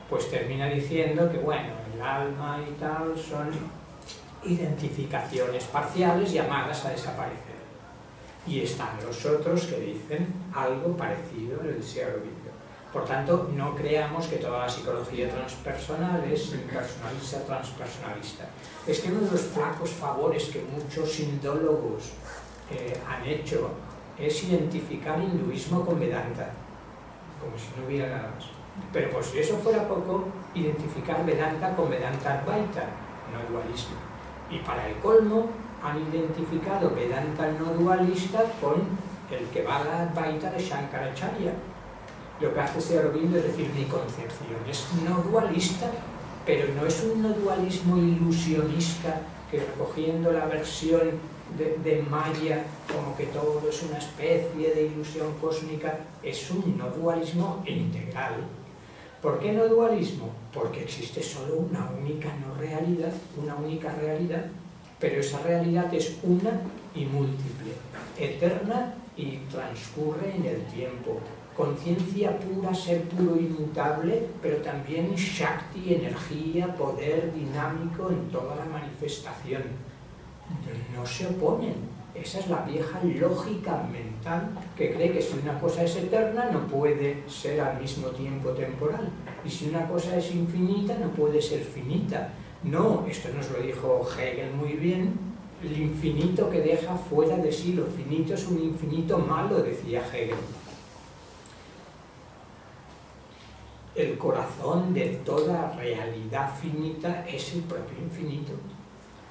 pues termina diciendo que, bueno, el alma y tal son identificaciones parciales llamadas a desaparecer. Y están los otros que dicen algo parecido al Sri Aurobindo. Por tanto, no creamos que toda la psicología transpersonal es impersonalista, transpersonalista. Es que uno de los flacos favores que muchos indólogos han hecho es identificar hinduismo con Vedanta, como si no hubiera nada más. Pero por si eso fuera poco, identificar Vedanta con Vedanta Advaita, no dualismo. Y para el colmo, han identificado Vedanta no dualista con el Kevala Advaita de Shankaracharya. Lo que hace Sri Aurobindo es decir, mi concepción es no dualista, pero no es un no dualismo ilusionista que recogiendo la versión de Maya como que todo es una especie de ilusión cósmica, es un no dualismo integral. ¿Por qué no dualismo? Porque existe solo una única no realidad, una única realidad, pero esa realidad es una y múltiple, eterna y transcurre en el tiempo. Conciencia pura, ser puro, inmutable, pero también Shakti, energía, poder dinámico en toda la manifestación. No se oponen. Esa es la vieja lógica mental que cree que si una cosa es eterna no puede ser al mismo tiempo temporal. Y si una cosa es infinita no puede ser finita. No, esto nos lo dijo Hegel muy bien. El infinito que deja fuera de sí, lo finito es un infinito malo, decía Hegel. El corazón de toda realidad finita es el propio infinito.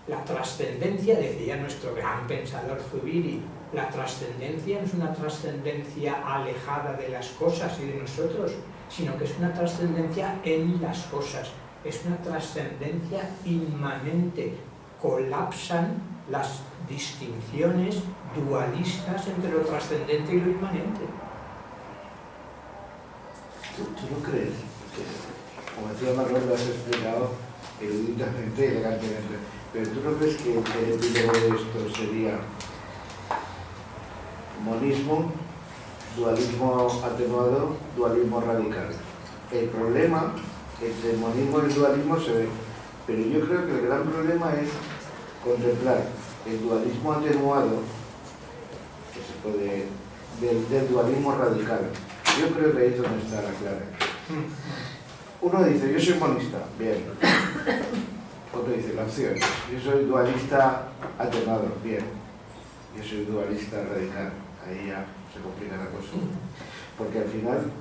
La trascendencia, decía nuestro gran pensador Zubiri, la trascendencia no es una trascendencia alejada de las cosas y de nosotros, sino que es una trascendencia en las cosas, es una trascendencia inmanente. Colapsan las distinciones dualistas entre lo trascendente y lo inmanente. ¿Tú no crees que, como decía Manuel, lo has explicado eruditamente, elegantemente, pero tú no crees que el epílogo de esto sería monismo, dualismo atenuado, dualismo radical? El problema entre el monismo y el dualismo se ve, pero yo creo que el gran problema es contemplar el dualismo atenuado, que se puede, del dualismo radical. Yo creo que ahí es donde está la clave. Uno dice, yo soy monista, bien. Otro dice, la opción, yo soy dualista atenuado, bien. Yo soy dualista radical, ahí ya se complica la cosa. Porque al final,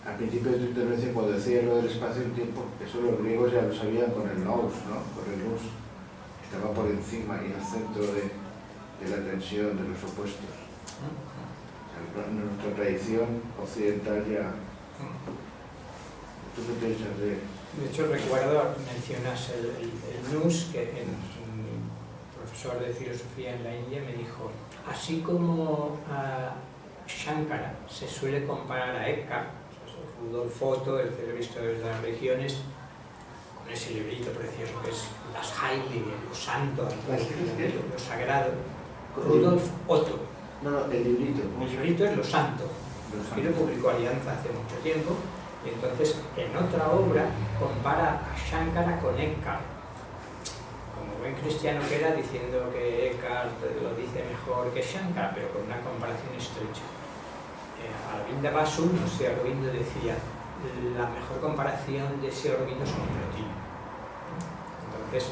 al principio de tu intervención, cuando decía lo del espacio y el tiempo, eso los griegos ya lo sabían con el nous, ¿no? Con el nous. Estaba por encima y al centro de la tensión, de los opuestos. En nuestra tradición occidental ya... ¿Tú qué piensas de...? De hecho, recuerdo, mencionas el nous, que un profesor de filosofía en la India me dijo, así como a Shankara se suele comparar a Eckhart, Rudolf Otto, el cerebrista de las religiones, con ese librito precioso que es las Heilige, lo santo, lo sagrado, Rudolf Otto. No, el librito. El librito es lo santo. Y lo publicó Alianza hace mucho tiempo. Y entonces, en otra obra, compara a Shankara con Eckhart. como buen cristiano que era, diciendo que Eckhart lo dice mejor que Shankar, pero con una comparación estrecha. Aravinda Basu, no sé, Aurobindo decía, la mejor comparación de ese Aurobindo es con Plotino. Entonces,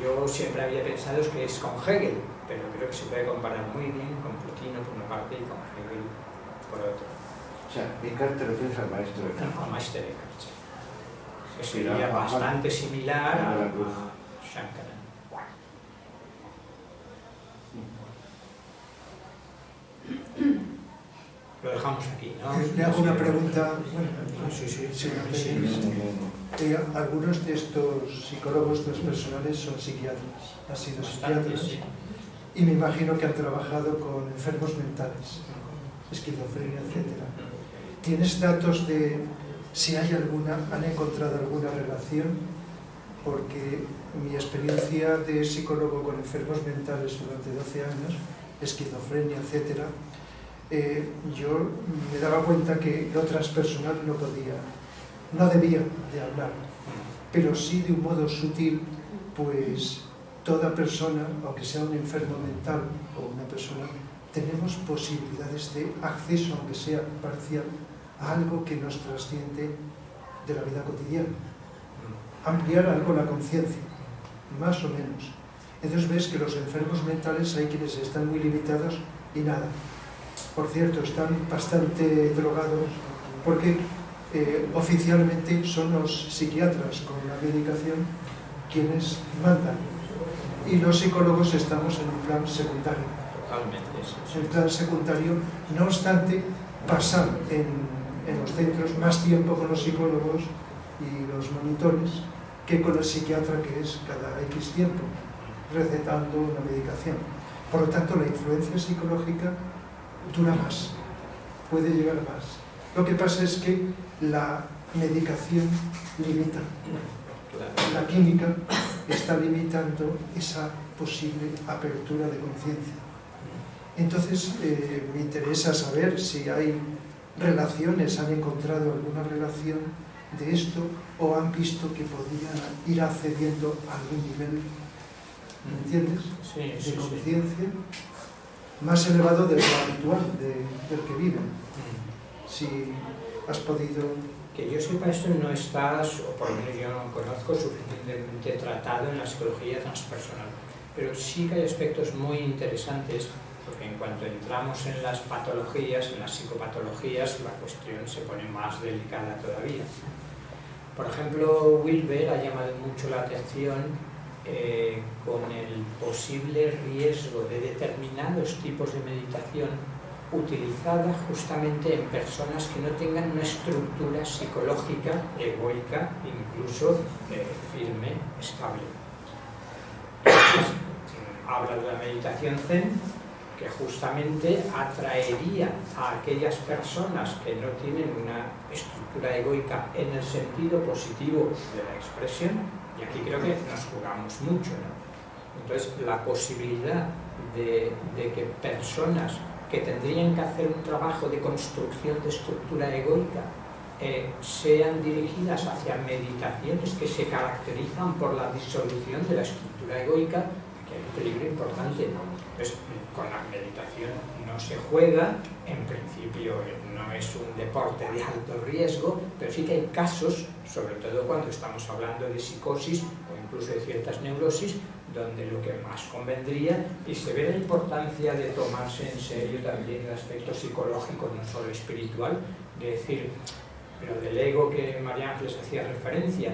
yo siempre había pensado que es con Hegel, pero creo que se puede comparar muy bien con Plotino por una parte y con Hegel por otra. O sea, Eckhart te refieres al maestro Eckhart. Al maestro Eckhart, sí. Que Sí, sería la- bastante similar la a cruz. Shankara. Lo dejamos aquí, ¿no? Le hago una pregunta. Bueno, Sí, sí, si me sí. permitís. Algunos de estos psicólogos transpersonales son psiquiatras, han sido Bastante, psiquiatras, sí. y me imagino que han trabajado con enfermos mentales, esquizofrenia, etc. ¿Tienes datos de si hay alguna, han encontrado alguna relación? Porque mi experiencia de psicólogo con enfermos mentales durante 12 años, esquizofrenia, etc., yo me daba cuenta que lo transpersonal no debía de hablar, pero sí de un modo sutil, pues toda persona, aunque sea un enfermo mental o una persona, tenemos posibilidades de acceso, aunque sea parcial, a algo que nos trasciende de la vida cotidiana. Ampliar algo la conciencia, más o menos. Entonces ves que los enfermos mentales hay quienes están muy limitados y nada. Por cierto, están bastante drogados porque oficialmente son los psiquiatras con la medicación quienes mandan. Y los psicólogos estamos en un plan secundario. Totalmente, sí. En plan secundario, no obstante, pasan en los centros más tiempo con los psicólogos y los monitores que con el psiquiatra, que es cada X tiempo, recetando una medicación. Por lo tanto, la influencia psicológica dura más, puede llegar más. Lo que pasa es que la medicación limita. La química está limitando esa posible apertura de conciencia. Entonces, me interesa saber si hay relaciones, han encontrado alguna relación de esto o han visto que podrían ir accediendo a algún nivel, ¿me entiendes?, Sí, de conciencia más elevado del habitual, del que viven. Si has podido... Que yo sepa, esto no está, o por lo menos yo no conozco, suficientemente tratado en la psicología transpersonal, pero sí que hay aspectos muy interesantes, porque en cuanto entramos en las patologías, en las psicopatologías, la cuestión se pone más delicada todavía. Por ejemplo, Wilber ha llamado mucho la atención con el posible riesgo de determinados tipos de meditación utilizada justamente en personas que no tengan una estructura psicológica, egoica, incluso firme, estable. Entonces, habla de la meditación Zen, que justamente atraería a aquellas personas que no tienen una estructura egoica en el sentido positivo de la expresión, y aquí creo que nos jugamos mucho, ¿no? Entonces, la posibilidad de que personas que tendrían que hacer un trabajo de construcción de estructura egoica sean dirigidas hacia meditaciones que se caracterizan por la disolución de la estructura egoica, que hay un peligro importante. Entonces, con la meditación no se juega, en principio no es un deporte de alto riesgo, pero sí que hay casos, sobre todo cuando estamos hablando de psicosis o incluso de ciertas neurosis, donde lo que más convendría, y se ve la importancia de tomarse en serio también el aspecto psicológico, no solo espiritual, de decir, pero del ego que María Ángeles hacía referencia,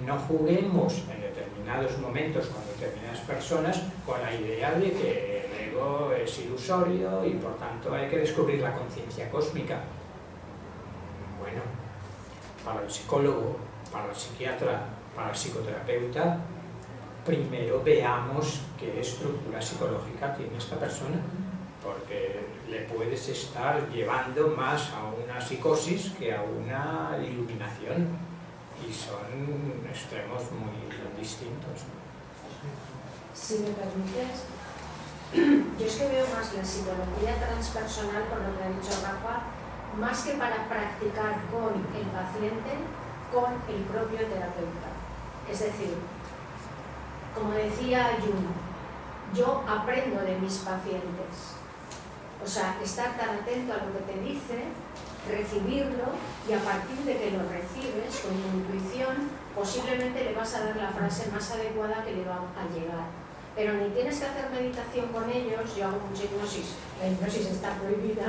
no juguemos en determinados momentos con determinadas personas con la idea de que el ego es ilusorio y por tanto hay que descubrir la conciencia cósmica. Bueno, para el psicólogo, para el psiquiatra, para el psicoterapeuta, primero veamos qué estructura psicológica tiene esta persona, porque le puedes estar llevando más a una psicosis que a una iluminación. Y son extremos muy distintos. Si me permites, yo es que veo más la psicología transpersonal, por lo que ha dicho Rafa, más que para practicar con el paciente, con el propio terapeuta. Es decir, como decía Jung, yo aprendo de mis pacientes. O sea, estar tan atento a lo que te dice, recibirlo, y a partir de que lo recibes con tu intuición, posiblemente le vas a dar la frase más adecuada que le va a llegar. Pero ni tienes que hacer meditación con ellos. Yo hago mucha hipnosis, la hipnosis está prohibida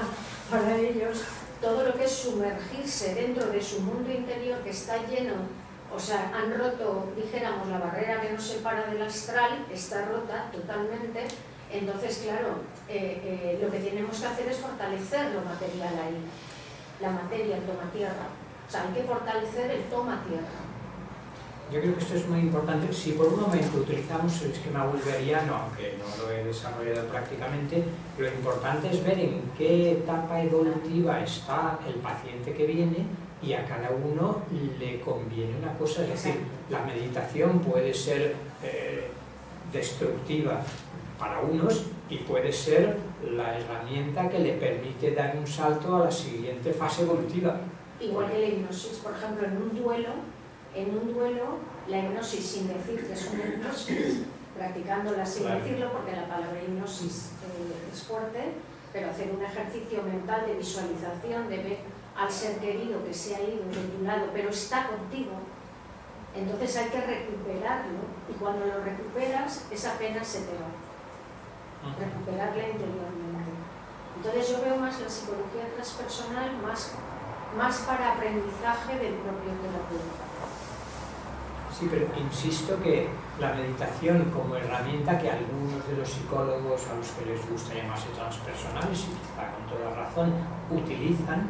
para ellos. Todo lo que es sumergirse dentro de su mundo interior, que está lleno, o sea, han roto, dijéramos, la barrera que nos separa del astral, está rota totalmente. Entonces, claro, lo que tenemos que hacer es fortalecer lo material ahí, la materia, el toma tierra. O sea, hay que fortalecer el toma tierra. Yo creo que esto es muy importante. Si por un momento utilizamos el esquema wolveriano, aunque no lo he desarrollado prácticamente, lo importante es ver en qué etapa evolutiva está el paciente que viene, y a cada uno le conviene una cosa. Es decir, la meditación puede ser destructiva para unos y puede ser la herramienta que le permite dar un salto a la siguiente fase evolutiva. Igual que la hipnosis, por ejemplo, en un duelo, la hipnosis, sin decir que es una hipnosis, practicándola sin decirlo, porque la palabra hipnosis es fuerte, pero hacer un ejercicio mental de visualización, de ver al ser querido que se ha ido de tu lado, pero está contigo. Entonces hay que recuperarlo, y cuando lo recuperas, esa pena se te va. Recuperarla interiormente. Entonces yo veo más la psicología transpersonal más para aprendizaje del propio terapeuta. Sí, pero insisto que la meditación como herramienta que algunos de los psicólogos a los que les gusta llamarse transpersonales, y quizá con toda razón, utilizan,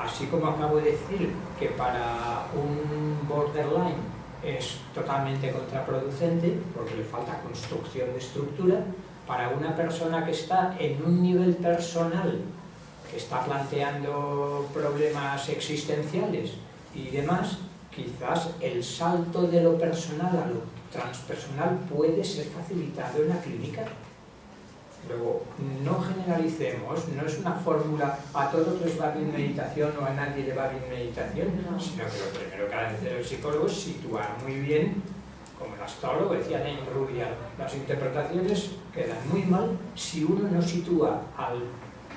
así como acabo de decir que para un borderline es totalmente contraproducente porque le falta construcción de estructura, para una persona que está en un nivel personal, que está planteando problemas existenciales y demás, quizás el salto de lo personal a lo transpersonal puede ser facilitado en la clínica. Luego, no generalicemos, no es una fórmula a todos les va bien meditación o a nadie le va bien meditación, sino que lo primero que ha de hacer el psicólogo es situar muy bien, como el astrólogo decía Dane Rudyard, las interpretaciones quedan muy mal si uno no sitúa al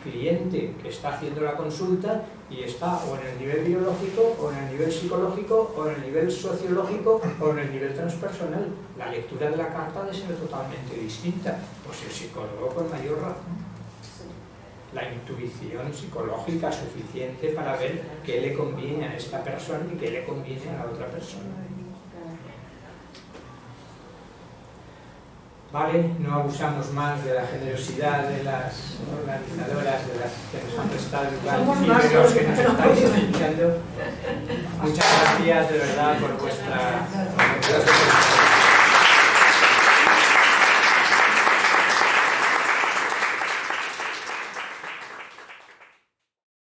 cliente que está haciendo la consulta y está o en el nivel biológico, o en el nivel psicológico, o en el nivel sociológico, o en el nivel transpersonal. La lectura de la carta ha de ser totalmente distinta. Pues el psicólogo con mayor razón. La intuición psicológica suficiente para ver qué le conviene a esta persona y qué le conviene a la otra persona. Vale, no abusamos más de la generosidad de las organizadoras, de las que nos han prestado el lugar y de los que nos estáis escuchando. Muchas gracias de verdad por vuestra